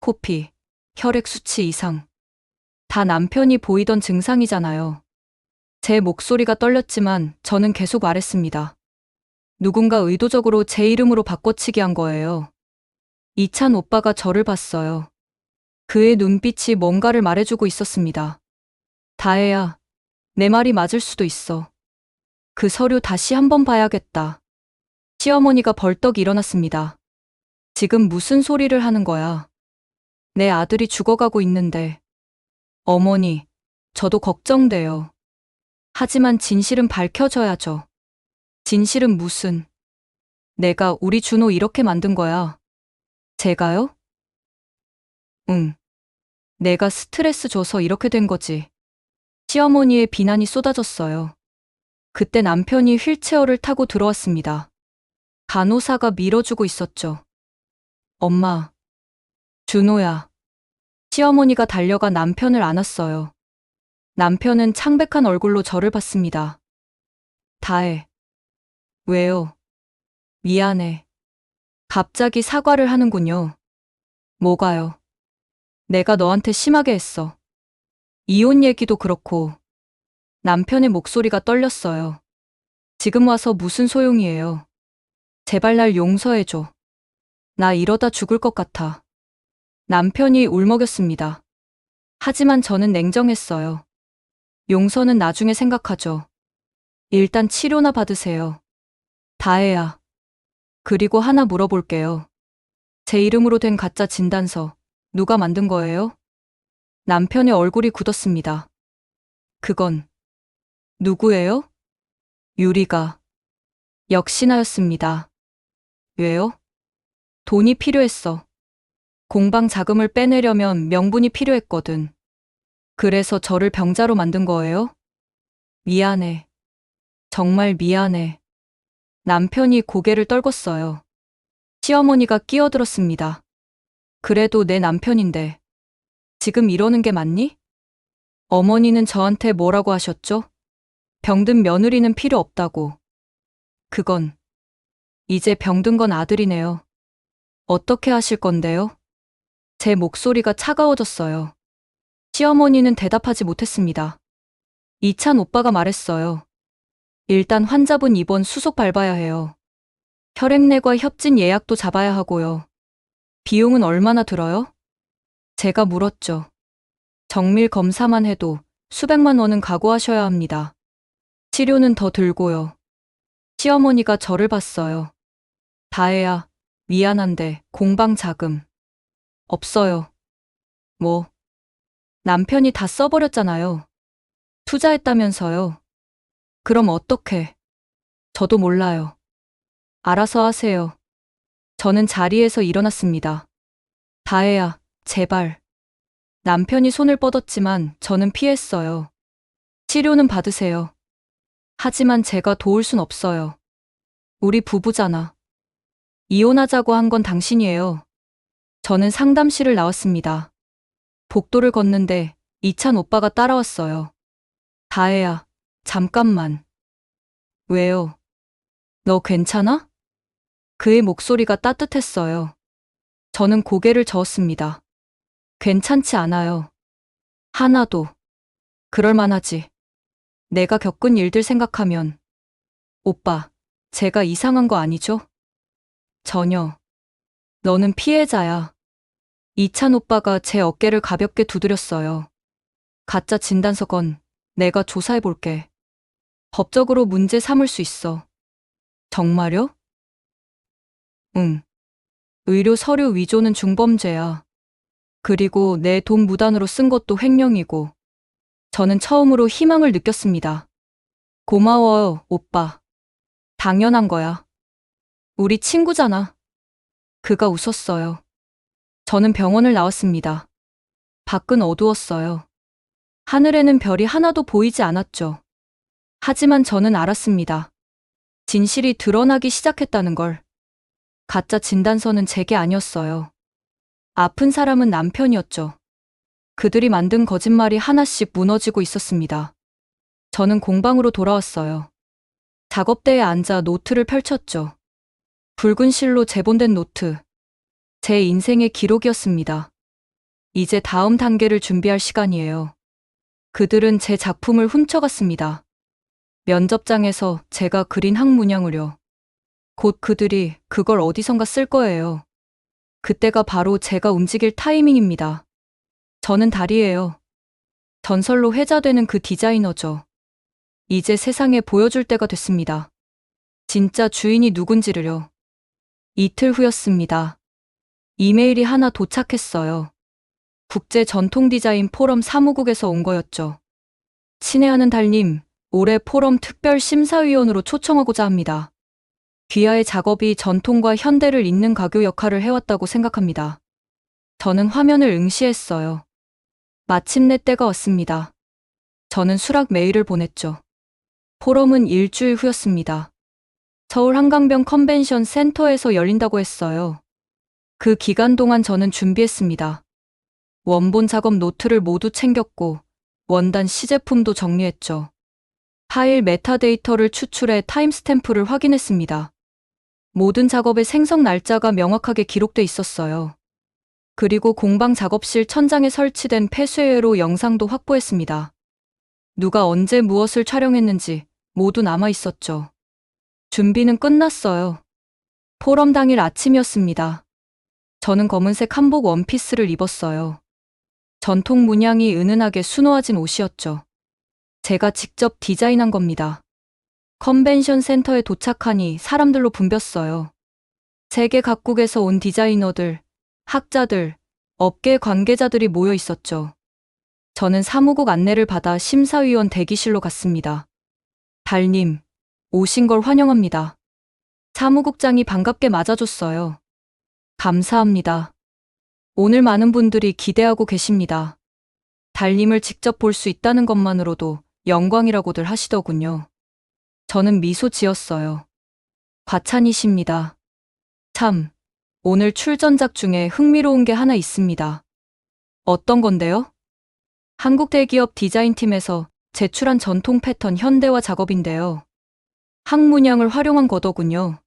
코피, 혈액 수치 이상. 다 남편이 보이던 증상이잖아요. 제 목소리가 떨렸지만 저는 계속 말했습니다. 누군가 의도적으로 제 이름으로 바꿔치기 한 거예요. 이찬 오빠가 저를 봤어요. 그의 눈빛이 뭔가를 말해주고 있었습니다. 다혜야, 내 말이 맞을 수도 있어. 그 서류 다시 한번 봐야겠다. 시어머니가 벌떡 일어났습니다. 지금 무슨 소리를 하는 거야? 내 아들이 죽어가고 있는데. 어머니, 저도 걱정돼요. 하지만 진실은 밝혀져야죠. 진실은 무슨? 내가 우리 준호 이렇게 만든 거야. 제가요? 응. 내가 스트레스 줘서 이렇게 된 거지. 시어머니의 비난이 쏟아졌어요. 그때 남편이 휠체어를 타고 들어왔습니다. 간호사가 밀어주고 있었죠. 엄마, 준호야. 시어머니가 달려가 남편을 안았어요. 남편은 창백한 얼굴로 저를 봤습니다. 다혜. 왜요? 미안해. 갑자기 사과를 하는군요. 뭐가요? 내가 너한테 심하게 했어. 이혼 얘기도 그렇고. 남편의 목소리가 떨렸어요. 지금 와서 무슨 소용이에요. 제발 날 용서해줘. 나 이러다 죽을 것 같아. 남편이 울먹였습니다. 하지만 저는 냉정했어요. 용서는 나중에 생각하죠. 일단 치료나 받으세요. 다혜야. 그리고 하나 물어볼게요. 제 이름으로 된 가짜 진단서 누가 만든 거예요? 남편의 얼굴이 굳었습니다. 그건 누구예요? 유리가. 역시나였습니다. 왜요? 돈이 필요했어. 공방 자금을 빼내려면 명분이 필요했거든. 그래서 저를 병자로 만든 거예요? 미안해. 정말 미안해. 남편이 고개를 떨궜어요. 시어머니가 끼어들었습니다. 그래도 내 남편인데. 지금 이러는 게 맞니? 어머니는 저한테 뭐라고 하셨죠? 병든 며느리는 필요 없다고. 그건 이제 병든 건 아들이네요. 어떻게 하실 건데요? 제 목소리가 차가워졌어요. 시어머니는 대답하지 못했습니다. 이찬 오빠가 말했어요. 일단 환자분 입원 수속 밟아야 해요. 혈액내과 협진 예약도 잡아야 하고요. 비용은 얼마나 들어요? 제가 물었죠. 정밀 검사만 해도 수백만 원은 각오하셔야 합니다. 치료는 더 들고요. 시어머니가 저를 봤어요. 다혜야, 미안한데 공방 자금 없어요. 뭐? 남편이 다 써버렸잖아요. 투자했다면서요. 그럼 어떡해? 저도 몰라요. 알아서 하세요. 저는 자리에서 일어났습니다. 다혜야, 제발. 남편이 손을 뻗었지만 저는 피했어요. 치료는 받으세요. 하지만 제가 도울 순 없어요. 우리 부부잖아. 이혼하자고 한 건 당신이에요. 저는 상담실을 나왔습니다. 복도를 걷는데 이찬 오빠가 따라왔어요. 다혜야, 잠깐만. 왜요? 너 괜찮아? 그의 목소리가 따뜻했어요. 저는 고개를 저었습니다. 괜찮지 않아요. 하나도. 그럴 만하지. 내가 겪은 일들 생각하면. 오빠, 제가 이상한 거 아니죠? 전혀. 너는 피해자야. 이찬 오빠가 제 어깨를 가볍게 두드렸어요. 가짜 진단서 건 내가 조사해 볼게. 법적으로 문제 삼을 수 있어. 정말요? 응. 의료 서류 위조는 중범죄야. 그리고 내 돈 무단으로 쓴 것도 횡령이고. 저는 처음으로 희망을 느꼈습니다. 고마워요, 오빠. 당연한 거야. 우리 친구잖아. 그가 웃었어요. 저는 병원을 나왔습니다. 밖은 어두웠어요. 하늘에는 별이 하나도 보이지 않았죠. 하지만 저는 알았습니다. 진실이 드러나기 시작했다는 걸. 가짜 진단서는 제게 아니었어요. 아픈 사람은 남편이었죠. 그들이 만든 거짓말이 하나씩 무너지고 있었습니다. 저는 공방으로 돌아왔어요. 작업대에 앉아 노트를 펼쳤죠. 붉은 실로 제본된 노트. 제 인생의 기록이었습니다. 이제 다음 단계를 준비할 시간이에요. 그들은 제 작품을 훔쳐갔습니다. 면접장에서 제가 그린 항문양을요. 곧 그들이 그걸 어디선가 쓸 거예요. 그때가 바로 제가 움직일 타이밍입니다. 저는 달이에요. 전설로 회자되는 그 디자이너죠. 이제 세상에 보여줄 때가 됐습니다. 진짜 주인이 누군지를요. 이틀 후였습니다. 이메일이 하나 도착했어요. 국제 전통 디자인 포럼 사무국에서 온 거였죠. 친애하는 달님, 올해 포럼 특별 심사위원으로 초청하고자 합니다. 귀하의 작업이 전통과 현대를 잇는 가교 역할을 해왔다고 생각합니다. 저는 화면을 응시했어요. 마침내 때가 왔습니다. 저는 수락 메일을 보냈죠. 포럼은 일주일 후였습니다. 서울 한강변 컨벤션 센터에서 열린다고 했어요. 그 기간 동안 저는 준비했습니다. 원본 작업 노트를 모두 챙겼고 원단 시제품도 정리했죠. 파일 메타데이터를 추출해 타임스탬프를 확인했습니다. 모든 작업의 생성 날짜가 명확하게 기록돼 있었어요. 그리고 공방 작업실 천장에 설치된 폐쇄회로 영상도 확보했습니다. 누가 언제 무엇을 촬영했는지 모두 남아 있었죠. 준비는 끝났어요. 포럼 당일 아침이었습니다. 저는 검은색 한복 원피스를 입었어요. 전통 문양이 은은하게 수놓아진 옷이었죠. 제가 직접 디자인한 겁니다. 컨벤션 센터에 도착하니 사람들로 붐볐어요. 세계 각국에서 온 디자이너들, 학자들, 업계 관계자들이 모여 있었죠. 저는 사무국 안내를 받아 심사위원 대기실로 갔습니다. 달님, 오신 걸 환영합니다. 사무국장이 반갑게 맞아줬어요. 감사합니다. 오늘 많은 분들이 기대하고 계십니다. 달님을 직접 볼 수 있다는 것만으로도 영광이라고들 하시더군요. 저는 미소 지었어요. 과찬이십니다. 참, 오늘 출전작 중에 흥미로운 게 하나 있습니다. 어떤 건데요? 한국 대기업 디자인팀에서 제출한 전통 패턴 현대화 작업인데요. 항문양을 활용한 거더군요.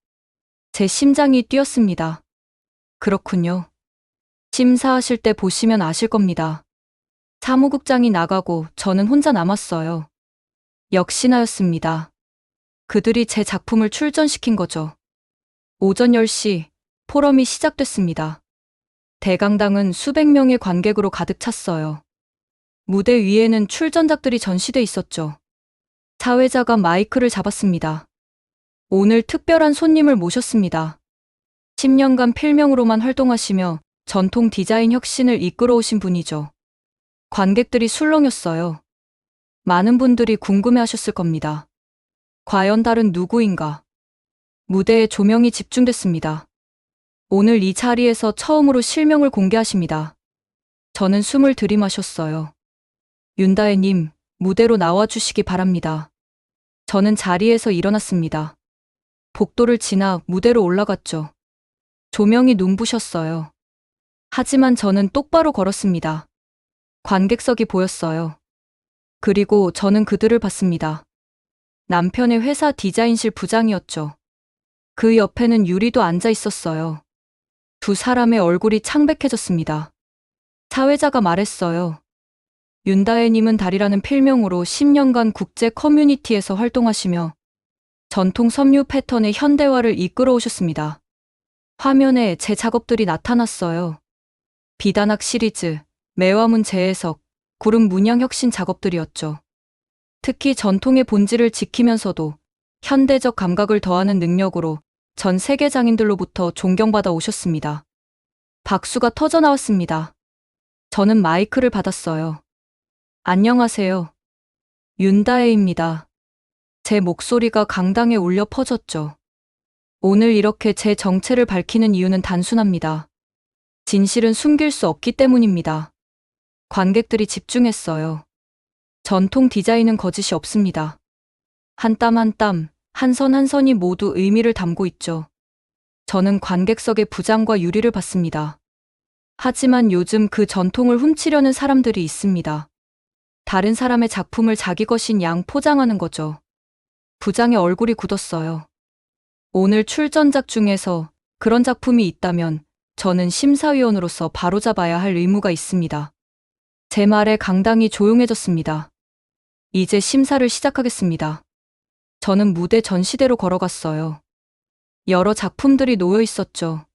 제 심장이 뛰었습니다. 그렇군요. 심사하실 때 보시면 아실 겁니다. 사무국장이 나가고 저는 혼자 남았어요. 역시나였습니다. 그들이 제 작품을 출전시킨 거죠. 오전 10시 포럼이 시작됐습니다. 대강당은 수백 명의 관객으로 가득 찼어요. 무대 위에는 출전작들이 전시돼 있었죠. 사회자가 마이크를 잡았습니다. 오늘 특별한 손님을 모셨습니다. 10년간 필명으로만 활동하시며 전통 디자인 혁신을 이끌어오신 분이죠. 관객들이 술렁였어요. 많은 분들이 궁금해하셨을 겁니다. 과연 달은 누구인가? 무대에 조명이 집중됐습니다. 오늘 이 자리에서 처음으로 실명을 공개하십니다. 저는 숨을 들이마셨어요. 윤다혜님, 무대로 나와주시기 바랍니다. 저는 자리에서 일어났습니다. 복도를 지나 무대로 올라갔죠. 조명이 눈부셨어요. 하지만 저는 똑바로 걸었습니다. 관객석이 보였어요. 그리고 저는 그들을 봤습니다. 남편의 회사 디자인실 부장이었죠. 그 옆에는 유리도 앉아 있었어요. 두 사람의 얼굴이 창백해졌습니다. 사회자가 말했어요. 윤다혜님은 달이라는 필명으로 10년간 국제 커뮤니티에서 활동하시며 전통 섬유 패턴의 현대화를 이끌어 오셨습니다. 화면에 제 작업들이 나타났어요. 비단학 시리즈, 매화문 재해석, 구름 문양 혁신 작업들이었죠. 특히 전통의 본질을 지키면서도 현대적 감각을 더하는 능력으로 전 세계 장인들로부터 존경받아 오셨습니다. 박수가 터져 나왔습니다. 저는 마이크를 받았어요. 안녕하세요. 윤다혜입니다. 제 목소리가 강당에 울려 퍼졌죠. 오늘 이렇게 제 정체를 밝히는 이유는 단순합니다. 진실은 숨길 수 없기 때문입니다. 관객들이 집중했어요. 전통 디자인은 거짓이 없습니다. 한 땀 한 땀, 한 선 한 선이 모두 의미를 담고 있죠. 저는 관객석의 부장과 유리를 봤습니다. 하지만 요즘 그 전통을 훔치려는 사람들이 있습니다. 다른 사람의 작품을 자기 것인 양 포장하는 거죠. 부장의 얼굴이 굳었어요. 오늘 출전작 중에서 그런 작품이 있다면 저는 심사위원으로서 바로잡아야 할 의무가 있습니다. 제 말에 강당이 조용해졌습니다. 이제 심사를 시작하겠습니다. 저는 무대 전시대로 걸어갔어요. 여러 작품들이 놓여 있었죠.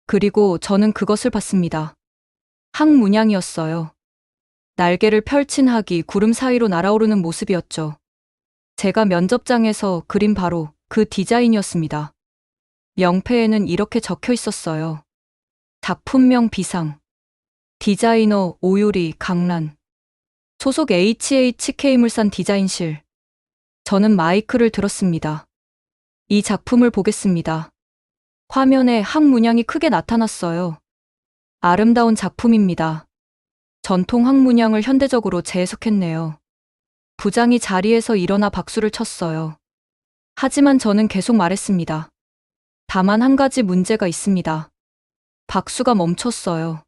그리고 저는 그것을 봤습니다. 항문양이었어요. 날개를 펼친 학이 구름 사이로 날아오르는 모습이었죠. 제가 면접장에서 그린 바로 그 디자인이었습니다. 명패에는 이렇게 적혀 있었어요. 작품명 비상. 디자이너 오유리 강란. 소속 HHK물산 디자인실. 저는 마이크를 들었습니다. 이 작품을 보겠습니다. 화면에 항문양이 크게 나타났어요. 아름다운 작품입니다. 전통 항문양을 현대적으로 재해석했네요. 부장이 자리에서 일어나 박수를 쳤어요. 하지만 저는 계속 말했습니다. 다만 한 가지 문제가 있습니다. 박수가 멈췄어요.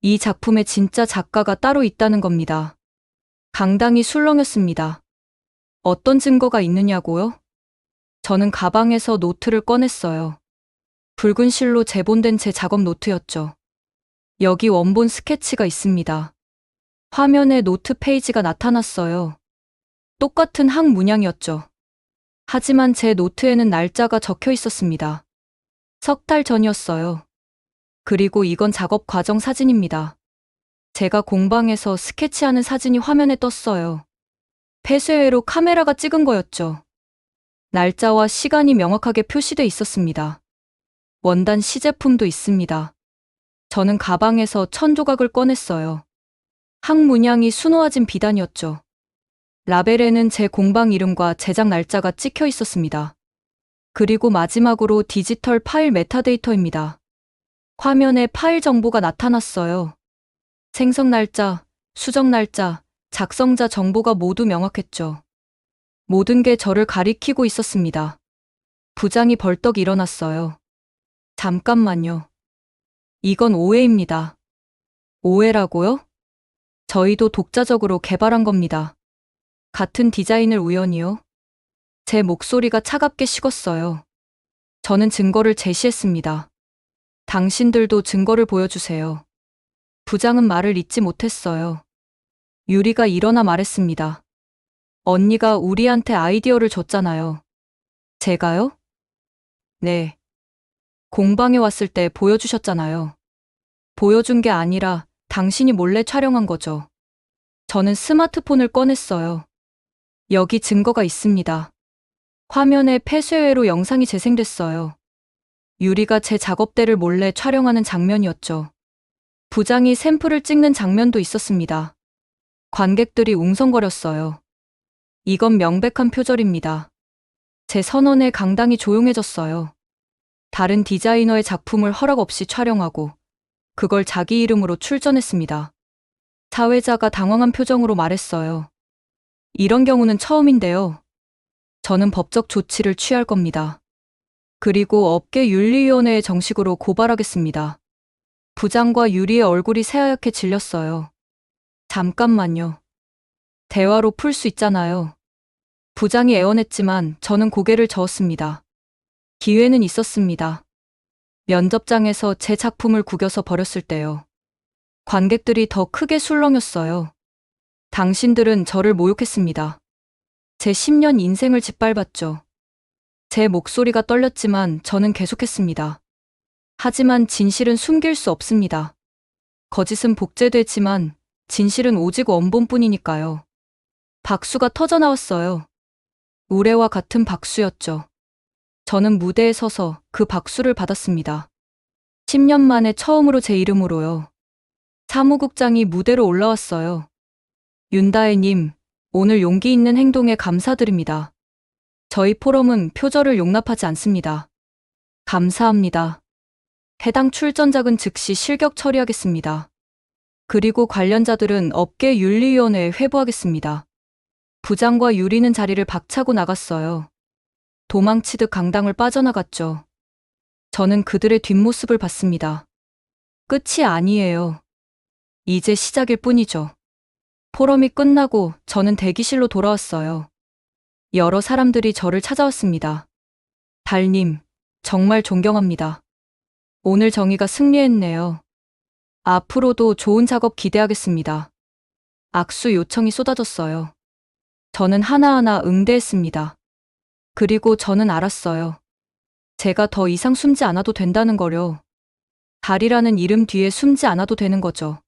이 작품의 진짜 작가가 따로 있다는 겁니다. 강당이 술렁였습니다. 어떤 증거가 있느냐고요? 저는 가방에서 노트를 꺼냈어요. 붉은 실로 제본된 제 작업 노트였죠. 여기 원본 스케치가 있습니다. 화면에 노트 페이지가 나타났어요. 똑같은 항문양이었죠. 하지만 제 노트에는 날짜가 적혀 있었습니다. 3달 전이었어요. 그리고 이건 작업 과정 사진입니다. 제가 공방에서 스케치하는 사진이 화면에 떴어요. 폐쇄회로 카메라가 찍은 거였죠. 날짜와 시간이 명확하게 표시돼 있었습니다. 원단 시제품도 있습니다. 저는 가방에서 천조각을 꺼냈어요. 항문양이 수놓아진 비단이었죠. 라벨에는 제 공방 이름과 제작 날짜가 찍혀 있었습니다. 그리고 마지막으로 디지털 파일 메타데이터입니다. 화면에 파일 정보가 나타났어요. 생성 날짜, 수정 날짜, 작성자 정보가 모두 명확했죠. 모든 게 저를 가리키고 있었습니다. 부장이 벌떡 일어났어요. 잠깐만요. 이건 오해입니다. 오해라고요? 저희도 독자적으로 개발한 겁니다. 같은 디자인을 우연히요? 제 목소리가 차갑게 식었어요. 저는 증거를 제시했습니다. 당신들도 증거를 보여주세요. 부장은 말을 잇지 못했어요. 유리가 일어나 말했습니다. 언니가 우리한테 아이디어를 줬잖아요. 제가요? 네. 공방에 왔을 때 보여주셨잖아요. 보여준 게 아니라 당신이 몰래 촬영한 거죠. 저는 스마트폰을 꺼냈어요. 여기 증거가 있습니다. 화면에 폐쇄회로 영상이 재생됐어요. 유리가 제 작업대를 몰래 촬영하는 장면이었죠. 부장이 샘플을 찍는 장면도 있었습니다. 관객들이 웅성거렸어요. 이건 명백한 표절입니다. 제 선언에 강당이 조용해졌어요. 다른 디자이너의 작품을 허락 없이 촬영하고 그걸 자기 이름으로 출전했습니다. 사회자가 당황한 표정으로 말했어요. 이런 경우는 처음인데요. 저는 법적 조치를 취할 겁니다. 그리고 업계윤리위원회에 정식으로 고발하겠습니다. 부장과 유리의 얼굴이 새하얗게 질렸어요. 잠깐만요. 대화로 풀 수 있잖아요. 부장이 애원했지만 저는 고개를 저었습니다. 기회는 있었습니다. 면접장에서 제 작품을 구겨서 버렸을 때요. 관객들이 더 크게 술렁였어요. 당신들은 저를 모욕했습니다. 제 10년 인생을 짓밟았죠. 제 목소리가 떨렸지만 저는 계속했습니다. 하지만 진실은 숨길 수 없습니다. 거짓은 복제되지만 진실은 오직 원본뿐이니까요. 박수가 터져 나왔어요. 우레와 같은 박수였죠. 저는 무대에 서서 그 박수를 받았습니다. 10년 만에 처음으로 제 이름으로요. 사무국장이 무대로 올라왔어요. 윤다혜님, 오늘 용기 있는 행동에 감사드립니다. 저희 포럼은 표절을 용납하지 않습니다. 감사합니다. 해당 출전작은 즉시 실격 처리하겠습니다. 그리고 관련자들은 업계윤리위원회에 회부하겠습니다. 부장과 유리는 자리를 박차고 나갔어요. 도망치듯 강당을 빠져나갔죠. 저는 그들의 뒷모습을 봤습니다. 끝이 아니에요. 이제 시작일 뿐이죠. 포럼이 끝나고 저는 대기실로 돌아왔어요. 여러 사람들이 저를 찾아왔습니다. 달님, 정말 존경합니다. 오늘 정의가 승리했네요. 앞으로도 좋은 작업 기대하겠습니다. 악수 요청이 쏟아졌어요. 저는 하나하나 응대했습니다. 그리고 저는 알았어요. 제가 더 이상 숨지 않아도 된다는 거요. 달이라는 이름 뒤에 숨지 않아도 되는 거죠.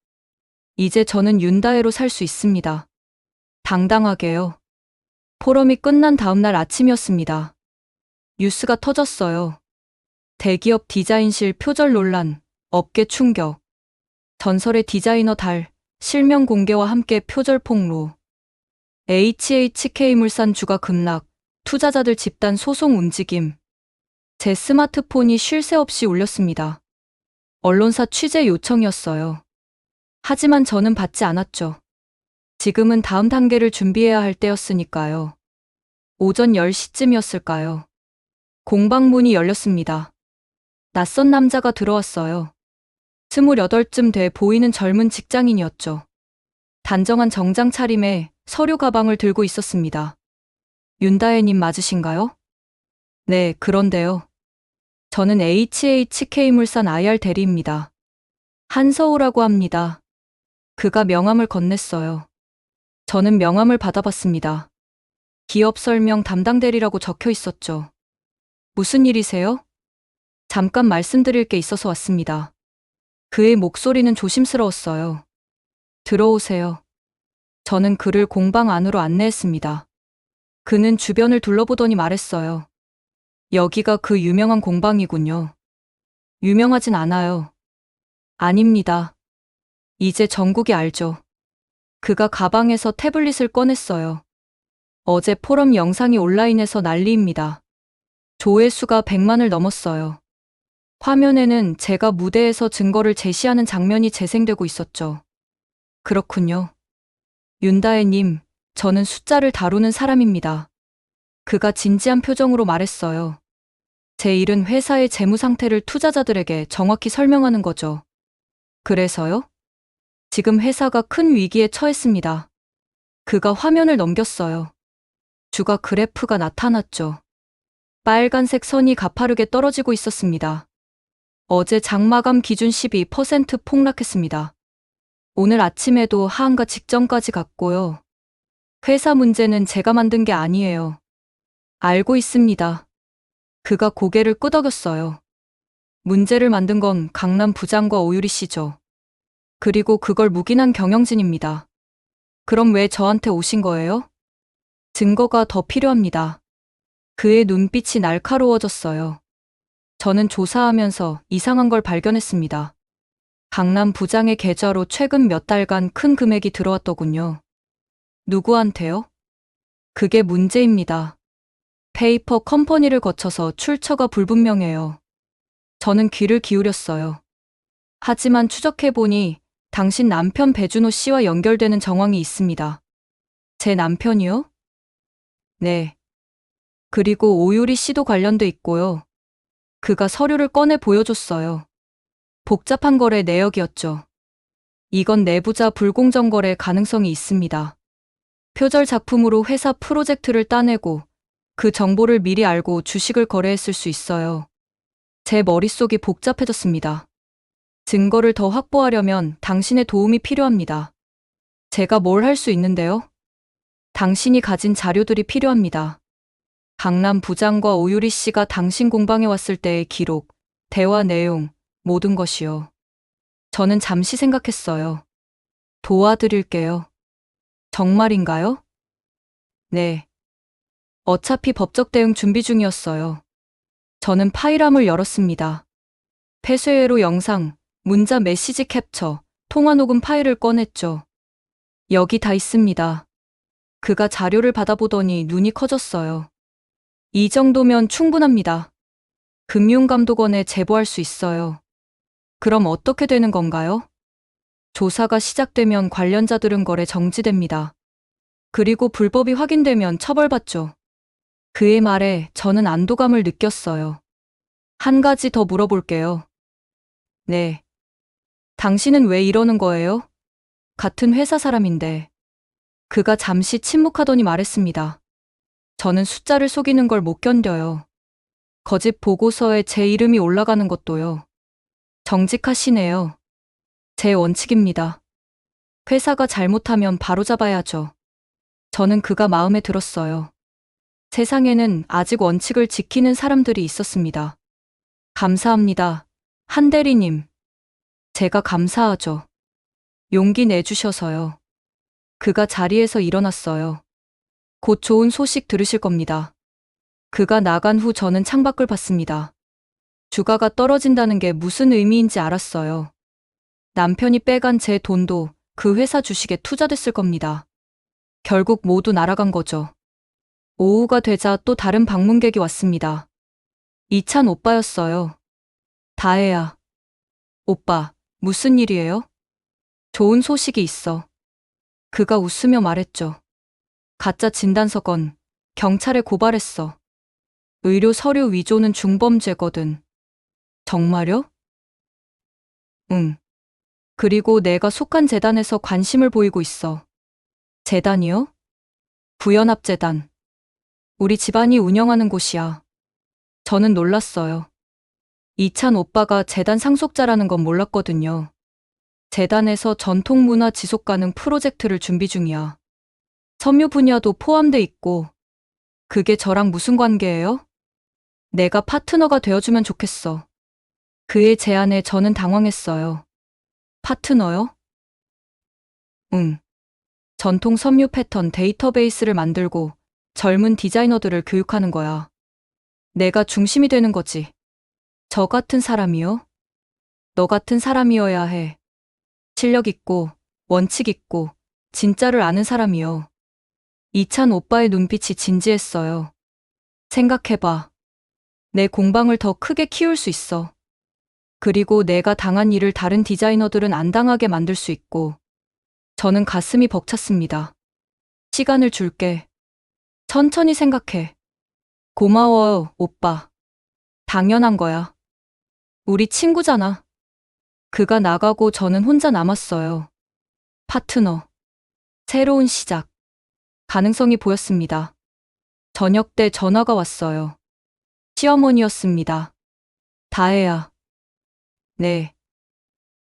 이제 저는 윤다혜로 살 수 있습니다. 당당하게요. 포럼이 끝난 다음 날 아침이었습니다. 뉴스가 터졌어요. 대기업 디자인실 표절 논란, 업계 충격. 전설의 디자이너 달, 실명 공개와 함께 표절 폭로. HHK물산 주가 급락, 투자자들 집단 소송 움직임. 제 스마트폰이 쉴 새 없이 울렸습니다. 언론사 취재 요청이었어요. 하지만 저는 받지 않았죠. 지금은 다음 단계를 준비해야 할 때였으니까요. 오전 10시쯤이었을까요? 공방문이 열렸습니다. 낯선 남자가 들어왔어요. 28쯤 돼 보이는 젊은 직장인이었죠. 단정한 정장 차림에 서류 가방을 들고 있었습니다. 윤다혜님 맞으신가요? 네, 그런데요. 저는 HHK물산 IR 대리입니다. 한서우라고 합니다. 그가 명함을 건넸어요. 저는 명함을 받아봤습니다. 기업 설명 담당 대리라고 적혀 있었죠. 무슨 일이세요? 잠깐 말씀드릴 게 있어서 왔습니다. 그의 목소리는 조심스러웠어요. 들어오세요. 저는 그를 공방 안으로 안내했습니다. 그는 주변을 둘러보더니 말했어요. 여기가 그 유명한 공방이군요. 유명하진 않아요. 아닙니다. 이제 전국이 알죠. 그가 가방에서 태블릿을 꺼냈어요. 어제 포럼 영상이 온라인에서 난리입니다. 조회수가 100만을 넘었어요. 화면에는 제가 무대에서 증거를 제시하는 장면이 재생되고 있었죠. 그렇군요. 윤다혜님, 저는 숫자를 다루는 사람입니다. 그가 진지한 표정으로 말했어요. 제 일은 회사의 재무 상태를 투자자들에게 정확히 설명하는 거죠. 그래서요? 지금 회사가 큰 위기에 처했습니다. 그가 화면을 넘겼어요. 주가 그래프가 나타났죠. 빨간색 선이 가파르게 떨어지고 있었습니다. 어제 장마감 기준 12% 폭락했습니다. 오늘 아침에도 하한가 직전까지 갔고요. 회사 문제는 제가 만든 게 아니에요. 알고 있습니다. 그가 고개를 끄덕였어요. 문제를 만든 건 강남 부장과 오유리 씨죠. 그리고 그걸 묵인한 경영진입니다. 그럼 왜 저한테 오신 거예요? 증거가 더 필요합니다. 그의 눈빛이 날카로워졌어요. 저는 조사하면서 이상한 걸 발견했습니다. 강남 부장의 계좌로 최근 몇 달간 큰 금액이 들어왔더군요. 누구한테요? 그게 문제입니다. 페이퍼 컴퍼니를 거쳐서 출처가 불분명해요. 저는 귀를 기울였어요. 하지만 추적해보니 당신 남편 배준호 씨와 연결되는 정황이 있습니다. 제 남편이요? 네. 그리고 오유리 씨도 관련돼 있고요. 그가 서류를 꺼내 보여줬어요. 복잡한 거래 내역이었죠. 이건 내부자 불공정 거래 가능성이 있습니다. 표절 작품으로 회사 프로젝트를 따내고 그 정보를 미리 알고 주식을 거래했을 수 있어요. 제 머릿속이 복잡해졌습니다. 증거를 더 확보하려면 당신의 도움이 필요합니다. 제가 뭘 할 수 있는데요? 당신이 가진 자료들이 필요합니다. 강남 부장과 오유리 씨가 당신 공방에 왔을 때의 기록, 대화 내용, 모든 것이요. 저는 잠시 생각했어요. 도와드릴게요. 정말인가요? 네. 어차피 법적 대응 준비 중이었어요. 저는 파일함을 열었습니다. 폐쇄회로 영상, 문자 메시지 캡처, 통화 녹음 파일을 꺼냈죠. 여기 다 있습니다. 그가 자료를 받아보더니 눈이 커졌어요. 이 정도면 충분합니다. 금융감독원에 제보할 수 있어요. 그럼 어떻게 되는 건가요? 조사가 시작되면 관련자들은 거래 정지됩니다. 그리고 불법이 확인되면 처벌받죠. 그의 말에 저는 안도감을 느꼈어요. 한 가지 더 물어볼게요. 네. 당신은 왜 이러는 거예요? 같은 회사 사람인데. 그가 잠시 침묵하더니 말했습니다. 저는 숫자를 속이는 걸 못 견뎌요. 거짓 보고서에 제 이름이 올라가는 것도요. 정직하시네요. 제 원칙입니다. 회사가 잘못하면 바로잡아야죠. 저는 그가 마음에 들었어요. 세상에는 아직 원칙을 지키는 사람들이 있었습니다. 감사합니다. 한 대리님. 제가 감사하죠. 용기 내주셔서요. 그가 자리에서 일어났어요. 곧 좋은 소식 들으실 겁니다. 그가 나간 후 저는 창밖을 봤습니다. 주가가 떨어진다는 게 무슨 의미인지 알았어요. 남편이 빼간 제 돈도 그 회사 주식에 투자됐을 겁니다. 결국 모두 날아간 거죠. 오후가 되자 또 다른 방문객이 왔습니다. 이찬 오빠였어요. 다혜야. 오빠, 무슨 일이에요? 좋은 소식이 있어. 그가 웃으며 말했죠. 가짜 진단서건 경찰에 고발했어. 의료 서류 위조는 중범죄거든. 정말요? 응. 그리고 내가 속한 재단에서 관심을 보이고 있어. 재단이요? 부연합재단. 우리 집안이 운영하는 곳이야. 저는 놀랐어요. 이찬 오빠가 재단 상속자라는 건 몰랐거든요. 재단에서 전통문화 지속 가능 프로젝트를 준비 중이야. 섬유 분야도 포함돼 있고. 그게 저랑 무슨 관계예요? 내가 파트너가 되어주면 좋겠어. 그의 제안에 저는 당황했어요. 파트너요? 응. 전통 섬유 패턴 데이터베이스를 만들고 젊은 디자이너들을 교육하는 거야. 내가 중심이 되는 거지. 저 같은 사람이요? 너 같은 사람이어야 해. 실력 있고, 원칙 있고, 진짜를 아는 사람이요. 이찬 오빠의 눈빛이 진지했어요. 생각해봐. 내 공방을 더 크게 키울 수 있어. 그리고 내가 당한 일을 다른 디자이너들은 안 당하게 만들 수 있고. 저는 가슴이 벅찼습니다. 시간을 줄게. 천천히 생각해. 고마워요, 오빠. 당연한 거야. 우리 친구잖아. 그가 나가고 저는 혼자 남았어요. 파트너. 새로운 시작. 가능성이 보였습니다. 저녁 때 전화가 왔어요. 시어머니였습니다. 다혜야. 네.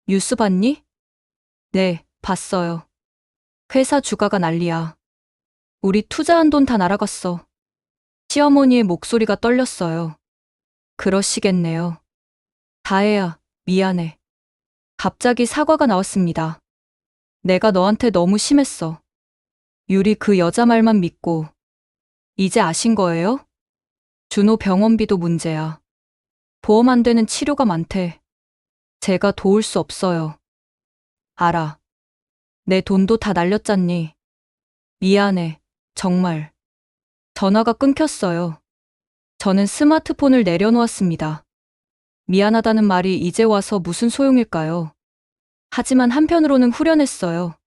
뉴스 봤니? 네, 봤어요. 회사 주가가 난리야. 우리 투자한 돈 다 날아갔어. 시어머니의 목소리가 떨렸어요. 그러시겠네요. 다혜야, 미안해. 갑자기 사과가 나왔습니다. 내가 너한테 너무 심했어. 유리 그 여자 말만 믿고. 이제 아신 거예요? 준호 병원비도 문제야. 보험 안 되는 치료가 많대. 제가 도울 수 없어요. 알아. 내 돈도 다 날렸잖니. 미안해. 정말. 전화가 끊겼어요. 저는 스마트폰을 내려놓았습니다. 미안하다는 말이 이제 와서 무슨 소용일까요? 하지만 한편으로는 후련했어요.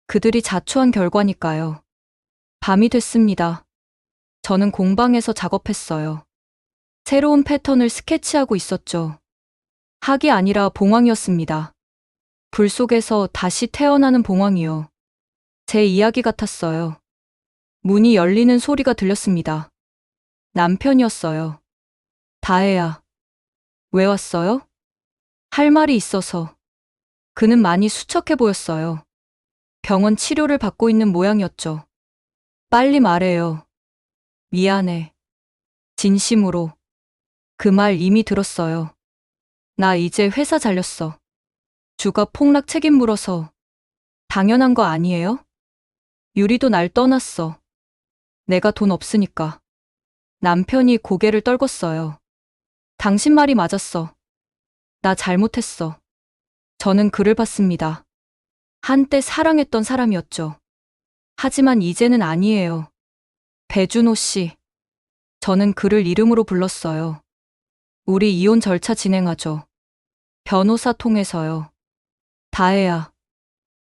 그들이 자초한 결과니까요. 밤이 됐습니다. 저는 공방에서 작업했어요. 새로운 패턴을 스케치하고 있었죠. 학이 아니라 봉황이었습니다. 불 속에서 다시 태어나는 봉황이요. 제 이야기 같았어요. 문이 열리는 소리가 들렸습니다. 남편이었어요. 다혜야. 왜 왔어요? 할 말이 있어서. 그는 많이 수척해 보였어요. 병원 치료를 받고 있는 모양이었죠. 빨리 말해요. 미안해. 진심으로. 그 말 이미 들었어요. 나 이제 회사 잘렸어. 주가 폭락 책임 물어서. 당연한 거 아니에요? 유리도 날 떠났어. 내가 돈 없으니까. 남편이 고개를 떨궜어요. 당신 말이 맞았어. 나 잘못했어. 저는 그를 봤습니다. 한때 사랑했던 사람이었죠. 하지만 이제는 아니에요. 배준호 씨. 저는 그를 이름으로 불렀어요. 우리 이혼 절차 진행하죠. 변호사 통해서요. 다 해야.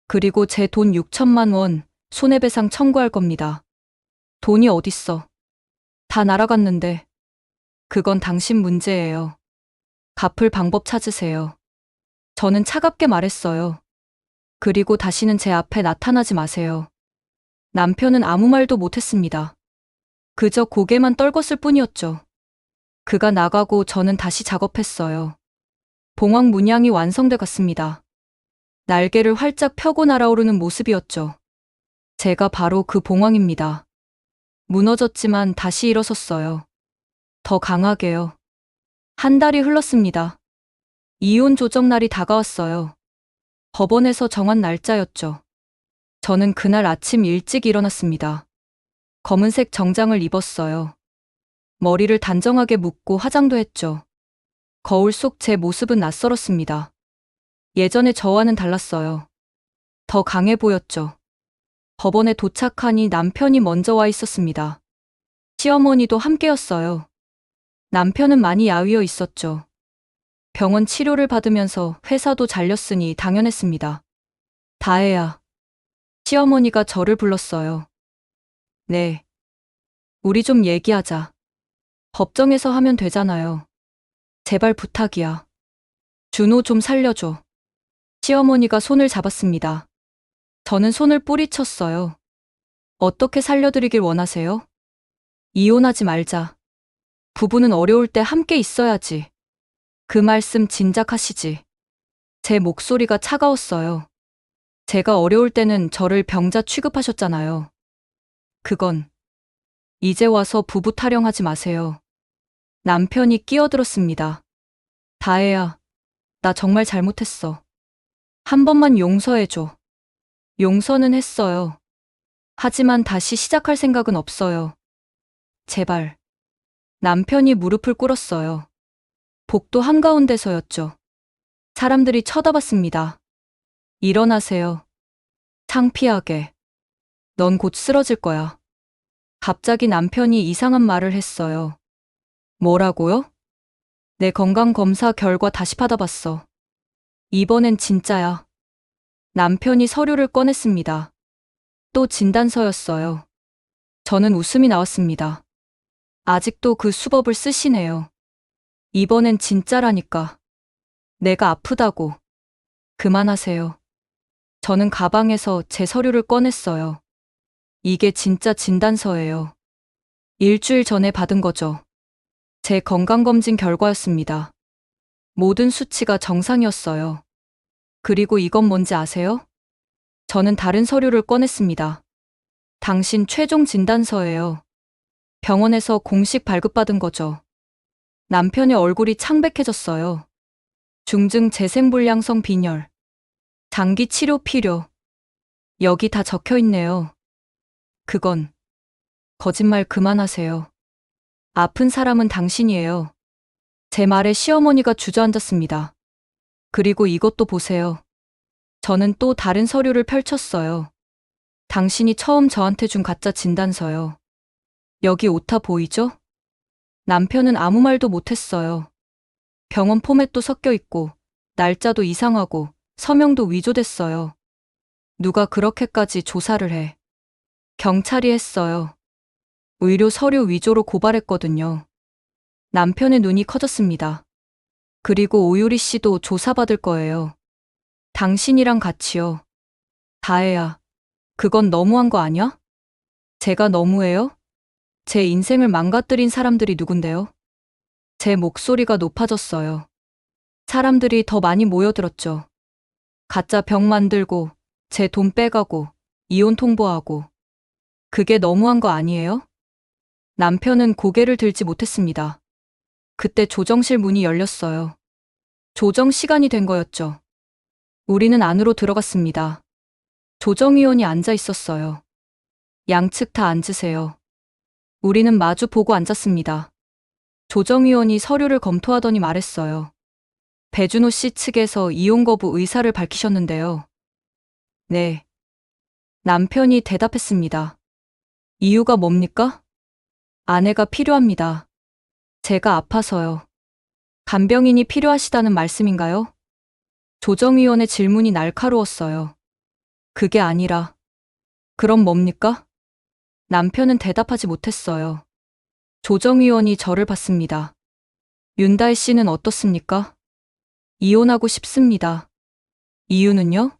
그리고 제 돈 6천만 원 손해배상 청구할 겁니다. 돈이 어딨어. 다 날아갔는데. 그건 당신 문제예요. 갚을 방법 찾으세요. 저는 차갑게 말했어요. 그리고 다시는 제 앞에 나타나지 마세요. 남편은 아무 말도 못했습니다. 그저 고개만 떨궜을 뿐이었죠. 그가 나가고 저는 다시 작업했어요. 봉황 문양이 완성돼 갔습니다. 날개를 활짝 펴고 날아오르는 모습이었죠. 제가 바로 그 봉황입니다. 무너졌지만 다시 일어섰어요. 더 강하게요. 한 달이 흘렀습니다. 이혼 조정 날이 다가왔어요. 법원에서 정한 날짜였죠. 저는 그날 아침 일찍 일어났습니다. 검은색 정장을 입었어요. 머리를 단정하게 묶고 화장도 했죠. 거울 속 제 모습은 낯설었습니다. 예전의 저와는 달랐어요. 더 강해 보였죠. 법원에 도착하니 남편이 먼저 와 있었습니다. 시어머니도 함께였어요. 남편은 많이 야위어 있었죠. 병원 치료를 받으면서 회사도 잘렸으니 당연했습니다. 다혜야. 시어머니가 저를 불렀어요. 네. 우리 좀 얘기하자. 법정에서 하면 되잖아요. 제발 부탁이야. 준호 좀 살려줘. 시어머니가 손을 잡았습니다. 저는 손을 뿌리쳤어요. 어떻게 살려드리길 원하세요? 이혼하지 말자. 부부는 어려울 때 함께 있어야지. 그 말씀 진작하시지. 제 목소리가 차가웠어요. 제가 어려울 때는 저를 병자 취급하셨잖아요. 그건 이제 와서 부부 타령하지 마세요. 남편이 끼어들었습니다. 다혜야, 나 정말 잘못했어. 한 번만 용서해줘. 용서는 했어요. 하지만 다시 시작할 생각은 없어요. 제발. 남편이 무릎을 꿇었어요. 복도 한가운데서였죠. 사람들이 쳐다봤습니다. 일어나세요. 창피하게. 넌 곧 쓰러질 거야. 갑자기 남편이 이상한 말을 했어요. 뭐라고요? 내 건강검사 결과 다시 받아봤어. 이번엔 진짜야. 남편이 서류를 꺼냈습니다. 또 진단서였어요. 저는 웃음이 나왔습니다. 아직도 그 수법을 쓰시네요. 이번엔 진짜라니까. 내가 아프다고. 그만하세요. 저는 가방에서 제 서류를 꺼냈어요. 이게 진짜 진단서예요. 일주일 전에 받은 거죠. 제 건강검진 결과였습니다. 모든 수치가 정상이었어요. 그리고 이건 뭔지 아세요? 저는 다른 서류를 꺼냈습니다. 당신 최종 진단서예요. 병원에서 공식 발급받은 거죠. 남편의 얼굴이 창백해졌어요. 중증 재생불량성 빈혈. 장기 치료 필요. 여기 다 적혀 있네요. 그건 거짓말 그만하세요. 아픈 사람은 당신이에요. 제 말에 시어머니가 주저앉았습니다. 그리고 이것도 보세요. 저는 또 다른 서류를 펼쳤어요. 당신이 처음 저한테 준 가짜 진단서요. 여기 오타 보이죠? 남편은 아무 말도 못했어요. 병원 포맷도 섞여 있고, 날짜도 이상하고, 서명도 위조됐어요. 누가 그렇게까지 조사를 해? 경찰이 했어요. 의료 서류 위조로 고발했거든요. 남편의 눈이 커졌습니다. 그리고 오유리 씨도 조사받을 거예요. 당신이랑 같이요. 다혜야, 그건 너무한 거 아니야? 제가 너무해요? 제 인생을 망가뜨린 사람들이 누군데요? 제 목소리가 높아졌어요. 사람들이 더 많이 모여들었죠. 가짜 병 만들고, 제 돈 빼가고, 이혼 통보하고. 그게 너무한 거 아니에요? 남편은 고개를 들지 못했습니다. 그때 조정실 문이 열렸어요. 조정 시간이 된 거였죠. 우리는 안으로 들어갔습니다. 조정위원이 앉아 있었어요. 양측 다 앉으세요. 우리는 마주 보고 앉았습니다. 조정위원이 서류를 검토하더니 말했어요. 배준호 씨 측에서 이혼 거부 의사를 밝히셨는데요. 네. 남편이 대답했습니다. 이유가 뭡니까? 아내가 필요합니다. 제가 아파서요. 간병인이 필요하시다는 말씀인가요? 조정위원의 질문이 날카로웠어요. 그게 아니라. 그럼 뭡니까? 남편은 대답하지 못했어요. 조정위원이 저를 봤습니다. 윤다혜 씨는 어떻습니까? 이혼하고 싶습니다. 이유는요?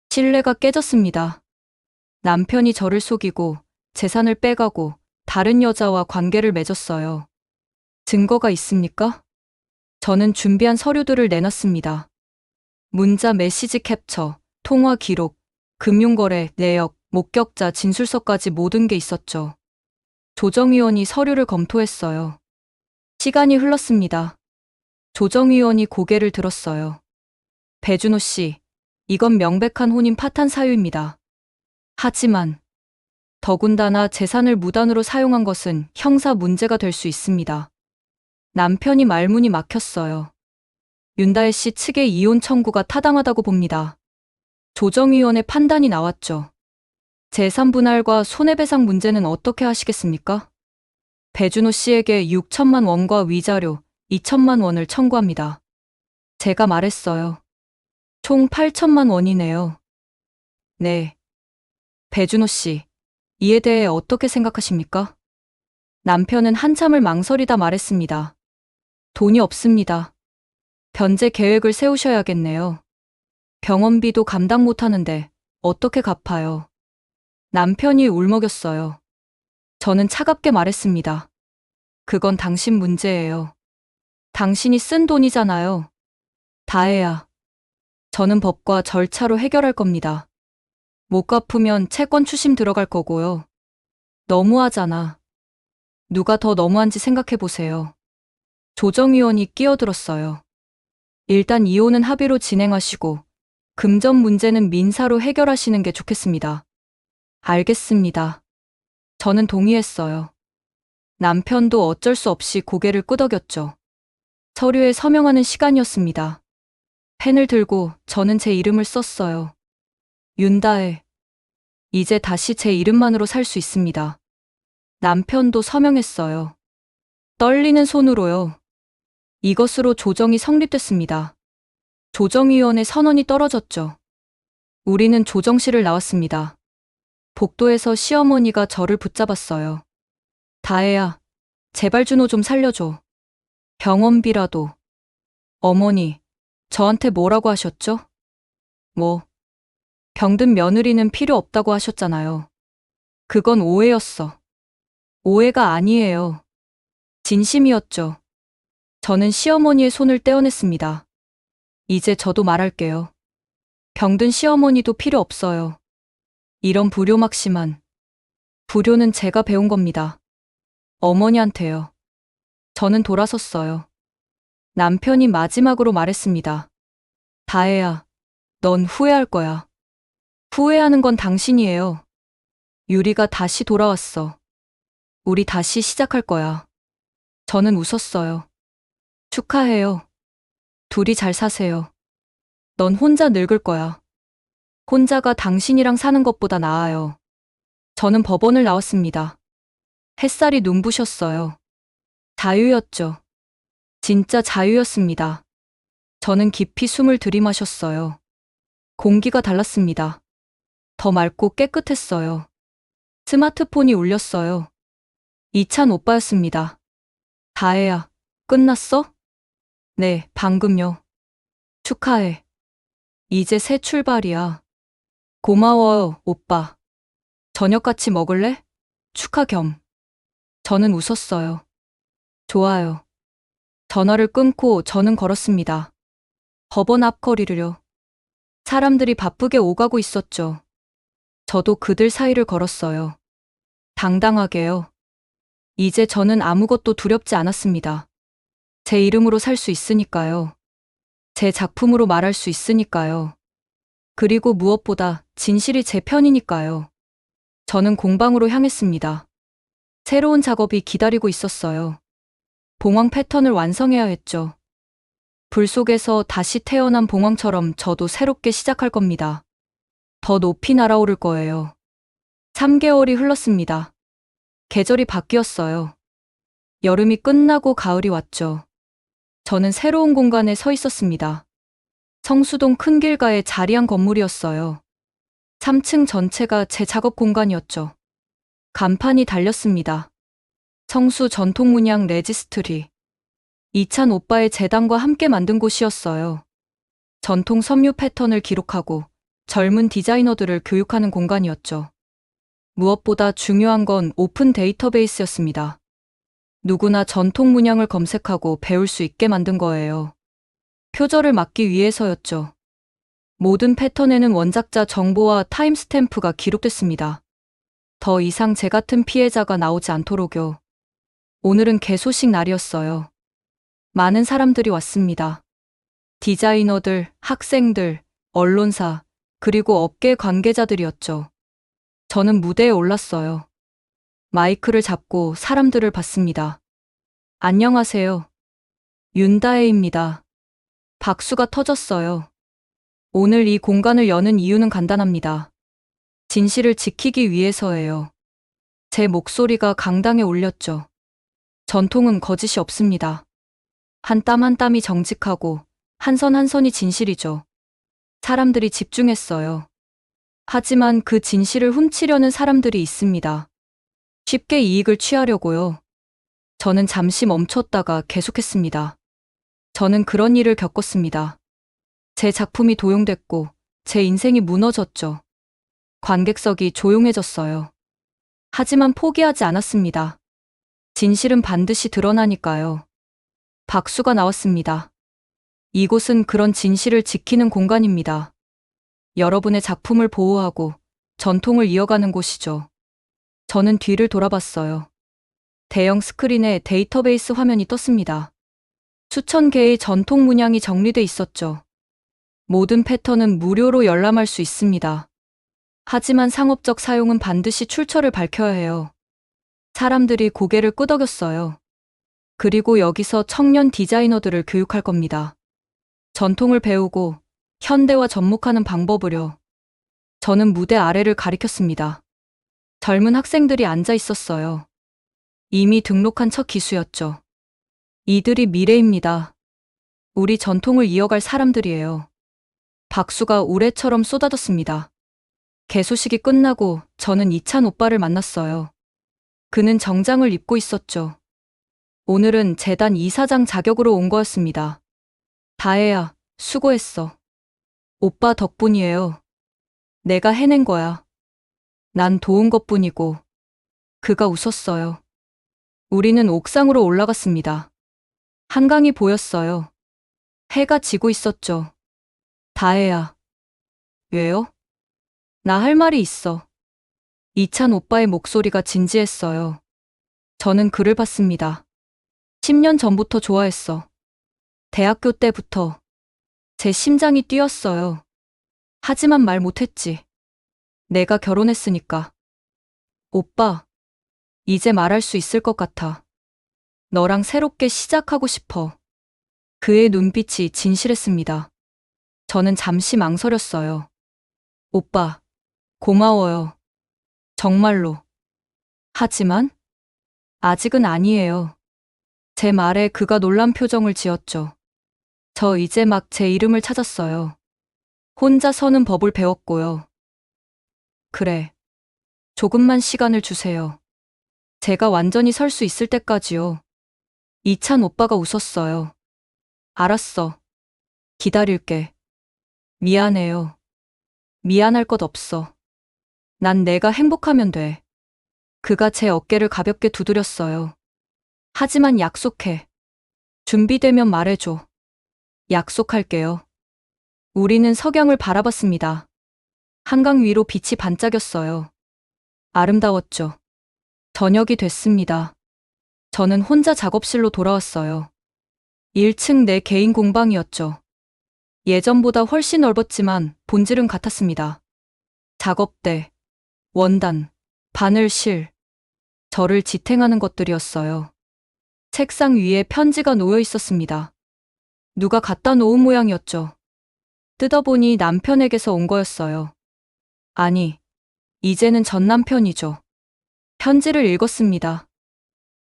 신뢰가 깨졌습니다. 남편이 저를 속이고 재산을 빼가고 다른 여자와 관계를 맺었어요. 증거가 있습니까? 저는 준비한 서류들을 내놨습니다. 문자 메시지 캡처, 통화 기록, 금융거래, 내역, 목격자 진술서까지 모든 게 있었죠. 조정위원이 서류를 검토했어요. 시간이 흘렀습니다. 조정위원이 고개를 들었어요. 배준호 씨, 이건 명백한 혼인 파탄 사유입니다. 하지만 더군다나 재산을 무단으로 사용한 것은 형사 문제가 될 수 있습니다. 남편이 말문이 막혔어요. 윤다혜 씨 측의 이혼 청구가 타당하다고 봅니다. 조정위원의 판단이 나왔죠. 재산 분할과 손해배상 문제는 어떻게 하시겠습니까? 배준호 씨에게 6천만 원과 위자료 2천만 원을 청구합니다. 제가 말했어요. 총 8천만 원이네요. 네. 배준호 씨, 이에 대해 어떻게 생각하십니까? 남편은 한참을 망설이다 말했습니다. 돈이 없습니다. 변제 계획을 세우셔야겠네요. 병원비도 감당 못하는데 어떻게 갚아요? 남편이 울먹였어요. 저는 차갑게 말했습니다. 그건 당신 문제예요. 당신이 쓴 돈이잖아요. 다혜야. 저는 법과 절차로 해결할 겁니다. 못 갚으면 채권 추심 들어갈 거고요. 너무하잖아. 누가 더 너무한지 생각해 보세요. 조정위원이 끼어들었어요. 일단 이혼은 합의로 진행하시고 금전 문제는 민사로 해결하시는 게 좋겠습니다. 알겠습니다. 저는 동의했어요. 남편도 어쩔 수 없이 고개를 끄덕였죠. 서류에 서명하는 시간이었습니다. 펜을 들고 저는 제 이름을 썼어요. 윤다혜. 이제 다시 제 이름만으로 살 수 있습니다. 남편도 서명했어요. 떨리는 손으로요. 이것으로 조정이 성립됐습니다. 조정위원회 선언이 떨어졌죠. 우리는 조정실을 나왔습니다. 복도에서 시어머니가 저를 붙잡았어요. 다혜야, 제발 준호 좀 살려줘. 병원비라도. 어머니, 저한테 뭐라고 하셨죠? 뭐, 병든 며느리는 필요 없다고 하셨잖아요. 그건 오해였어. 오해가 아니에요. 진심이었죠. 저는 시어머니의 손을 떼어냈습니다. 이제 저도 말할게요. 병든 시어머니도 필요 없어요. 이런 불효막심한. 불효는 제가 배운 겁니다. 어머니한테요. 저는 돌아섰어요. 남편이 마지막으로 말했습니다. 다혜야, 넌 후회할 거야. 후회하는 건 당신이에요. 유리가 다시 돌아왔어. 우리 다시 시작할 거야. 저는 웃었어요. 축하해요. 둘이 잘 사세요. 넌 혼자 늙을 거야. 혼자가 당신이랑 사는 것보다 나아요. 저는 법원을 나왔습니다. 햇살이 눈부셨어요. 자유였죠. 진짜 자유였습니다. 저는 깊이 숨을 들이마셨어요. 공기가 달랐습니다. 더 맑고 깨끗했어요. 스마트폰이 울렸어요. 이찬 오빠였습니다. 다혜야, 끝났어? 네, 방금요. 축하해. 이제 새 출발이야. 고마워요, 오빠. 저녁 같이 먹을래? 축하 겸. 저는 웃었어요. 좋아요. 전화를 끊고 저는 걸었습니다. 법원 앞 거리를요. 사람들이 바쁘게 오가고 있었죠. 저도 그들 사이를 걸었어요. 당당하게요. 이제 저는 아무것도 두렵지 않았습니다. 제 이름으로 살 수 있으니까요. 제 작품으로 말할 수 있으니까요. 그리고 무엇보다 진실이 제 편이니까요. 저는 공방으로 향했습니다. 새로운 작업이 기다리고 있었어요. 봉황 패턴을 완성해야 했죠. 불 속에서 다시 태어난 봉황처럼 저도 새롭게 시작할 겁니다. 더 높이 날아오를 거예요. 3개월이 흘렀습니다. 계절이 바뀌었어요. 여름이 끝나고 가을이 왔죠. 저는 새로운 공간에 서 있었습니다. 성수동 큰 길가의 자리한 건물이었어요. 3층 전체가 제 작업 공간이었죠. 간판이 달렸습니다. 성수 전통문양 레지스트리. 이찬 오빠의 재단과 함께 만든 곳이었어요. 전통 섬유 패턴을 기록하고 젊은 디자이너들을 교육하는 공간이었죠. 무엇보다 중요한 건 오픈 데이터베이스였습니다. 누구나 전통 문양을 검색하고 배울 수 있게 만든 거예요. 표절을 막기 위해서였죠. 모든 패턴에는 원작자 정보와 타임스탬프가 기록됐습니다. 더 이상 제 같은 피해자가 나오지 않도록요. 오늘은 개소식 날이었어요. 많은 사람들이 왔습니다. 디자이너들, 학생들, 언론사, 그리고 업계 관계자들이었죠. 저는 무대에 올랐어요. 마이크를 잡고 사람들을 봤습니다. 안녕하세요. 윤다혜입니다. 박수가 터졌어요. 오늘 이 공간을 여는 이유는 간단합니다. 진실을 지키기 위해서예요. 제 목소리가 강당에 울렸죠. 전통은 거짓이 없습니다. 한 땀 한 땀이 정직하고 한 선 한 선이 진실이죠. 사람들이 집중했어요. 하지만 그 진실을 훔치려는 사람들이 있습니다. 쉽게 이익을 취하려고요. 저는 잠시 멈췄다가 계속했습니다. 저는 그런 일을 겪었습니다. 제 작품이 도용됐고 제 인생이 무너졌죠. 관객석이 조용해졌어요. 하지만 포기하지 않았습니다. 진실은 반드시 드러나니까요. 박수가 나왔습니다. 이곳은 그런 진실을 지키는 공간입니다. 여러분의 작품을 보호하고 전통을 이어가는 곳이죠. 저는 뒤를 돌아봤어요. 대형 스크린에 데이터베이스 화면이 떴습니다. 수천 개의 전통 문양이 정리돼 있었죠. 모든 패턴은 무료로 열람할 수 있습니다. 하지만 상업적 사용은 반드시 출처를 밝혀야 해요. 사람들이 고개를 끄덕였어요. 그리고 여기서 청년 디자이너들을 교육할 겁니다. 전통을 배우고 현대와 접목하는 방법을요. 저는 무대 아래를 가리켰습니다. 젊은 학생들이 앉아 있었어요. 이미 등록한 첫 기수였죠. 이들이 미래입니다. 우리 전통을 이어갈 사람들이에요. 박수가 우레처럼 쏟아졌습니다. 개소식이 끝나고 저는 이찬 오빠를 만났어요. 그는 정장을 입고 있었죠. 오늘은 재단 이사장 자격으로 온 거였습니다. 다혜야, 수고했어. 오빠 덕분이에요. 내가 해낸 거야. 난 도운 것뿐이고. 그가 웃었어요. 우리는 옥상으로 올라갔습니다. 한강이 보였어요. 해가 지고 있었죠. 다혜야. 왜요? 나 할 말이 있어. 이찬 오빠의 목소리가 진지했어요. 저는 그를 봤습니다. 10년 전부터 좋아했어. 대학교 때부터. 제 심장이 뛰었어요. 하지만 말 못했지. 내가 결혼했으니까. 오빠, 이제 말할 수 있을 것 같아. 너랑 새롭게 시작하고 싶어. 그의 눈빛이 진실했습니다. 저는 잠시 망설였어요. 오빠, 고마워요. 정말로. 하지만 아직은 아니에요. 제 말에 그가 놀란 표정을 지었죠. 저 이제 막 제 이름을 찾았어요. 혼자 서는 법을 배웠고요. 그래. 조금만 시간을 주세요. 제가 완전히 설 수 있을 때까지요. 이찬 오빠가 웃었어요. 알았어. 기다릴게. 미안해요. 미안할 것 없어. 난 내가 행복하면 돼. 그가 제 어깨를 가볍게 두드렸어요. 하지만 약속해. 준비되면 말해줘. 약속할게요. 우리는 석양을 바라봤습니다. 한강 위로 빛이 반짝였어요. 아름다웠죠. 저녁이 됐습니다. 저는 혼자 작업실로 돌아왔어요. 1층 내 개인 공방이었죠. 예전보다 훨씬 넓었지만 본질은 같았습니다. 작업대, 원단, 바늘실, 저를 지탱하는 것들이었어요. 책상 위에 편지가 놓여 있었습니다. 누가 갖다 놓은 모양이었죠. 뜯어보니 남편에게서 온 거였어요. 아니, 이제는 전 남편이죠. 편지를 읽었습니다.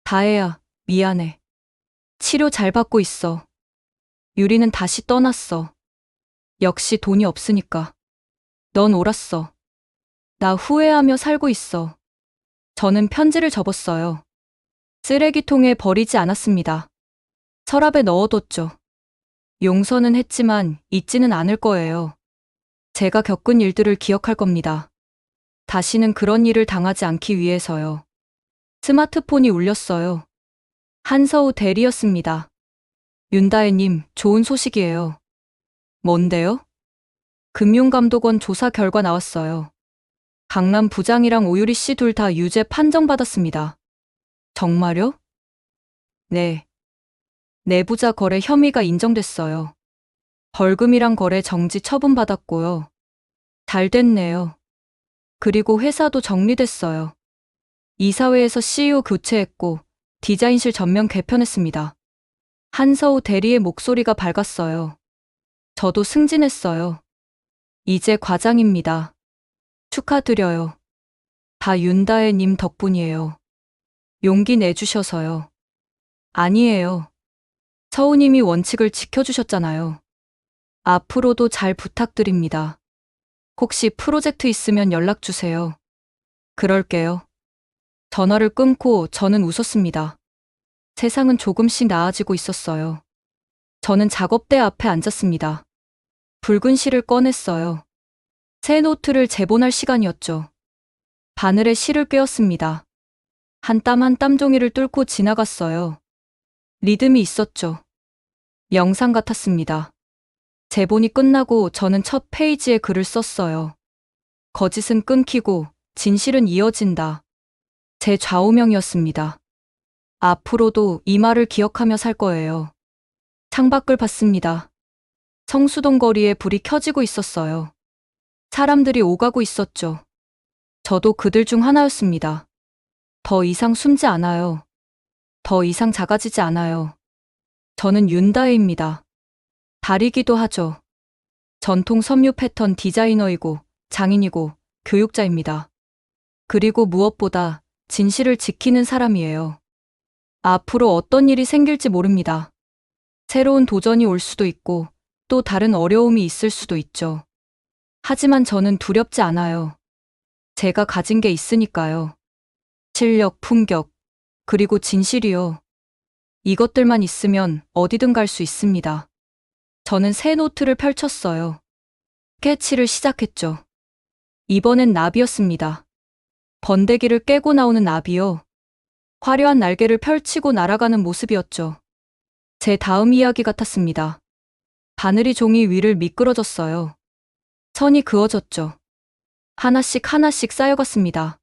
다혜야, 미안해. 치료 잘 받고 있어. 유리는 다시 떠났어. 역시 돈이 없으니까. 넌 옳았어. 나 후회하며 살고 있어. 저는 편지를 접었어요. 쓰레기통에 버리지 않았습니다. 서랍에 넣어뒀죠. 용서는 했지만 잊지는 않을 거예요. 제가 겪은 일들을 기억할 겁니다. 다시는 그런 일을 당하지 않기 위해서요. 스마트폰이 울렸어요. 한서우 대리였습니다. 윤다혜님, 좋은 소식이에요. 뭔데요? 금융감독원 조사 결과 나왔어요. 강남 부장이랑 오유리 씨 둘 다 유죄 판정받았습니다. 정말요? 네. 내부자 거래 혐의가 인정됐어요. 벌금이랑 거래 정지 처분받았고요. 잘 됐네요. 그리고 회사도 정리됐어요. 이사회에서 CEO 교체했고 디자인실 전면 개편했습니다. 한서우 대리의 목소리가 밝았어요. 저도 승진했어요. 이제 과장입니다. 축하드려요. 다 윤다혜님 덕분이에요. 용기 내주셔서요. 아니에요. 서우님이 원칙을 지켜주셨잖아요. 앞으로도 잘 부탁드립니다. 혹시 프로젝트 있으면 연락 주세요. 그럴게요. 전화를 끊고 저는 웃었습니다. 세상은 조금씩 나아지고 있었어요. 저는 작업대 앞에 앉았습니다. 붉은 실을 꺼냈어요. 새 노트를 재본할 시간이었죠. 바늘에 실을 꿰었습니다. 한 땀 한 땀 종이를 뚫고 지나갔어요. 리듬이 있었죠. 영상 같았습니다. 재본이 끝나고 저는 첫 페이지에 글을 썼어요. 거짓은 끊기고 진실은 이어진다. 제 좌우명이었습니다. 앞으로도 이 말을 기억하며 살 거예요. 창밖을 봤습니다. 성수동 거리에 불이 켜지고 있었어요. 사람들이 오가고 있었죠. 저도 그들 중 하나였습니다. 더 이상 숨지 않아요. 더 이상 작아지지 않아요. 저는 윤다혜입니다. 달이기도 하죠. 전통 섬유 패턴 디자이너이고 장인이고 교육자입니다. 그리고 무엇보다 진실을 지키는 사람이에요. 앞으로 어떤 일이 생길지 모릅니다. 새로운 도전이 올 수도 있고 또 다른 어려움이 있을 수도 있죠. 하지만 저는 두렵지 않아요. 제가 가진 게 있으니까요. 실력, 품격, 그리고 진실이요. 이것들만 있으면 어디든 갈 수 있습니다. 저는 새 노트를 펼쳤어요. 스케치를 시작했죠. 이번엔 나비였습니다. 번데기를 깨고 나오는 나비요. 화려한 날개를 펼치고 날아가는 모습이었죠. 제 다음 이야기 같았습니다. 바늘이 종이 위를 미끄러졌어요. 선이 그어졌죠. 하나씩 하나씩 쌓여갔습니다.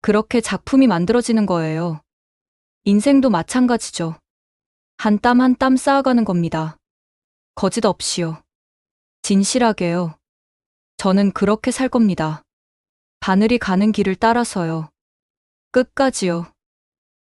그렇게 작품이 만들어지는 거예요. 인생도 마찬가지죠. 한 땀 한 땀 쌓아가는 겁니다. 거짓 없이요. 진실하게요. 저는 그렇게 살 겁니다. 바늘이 가는 길을 따라서요. 끝까지요.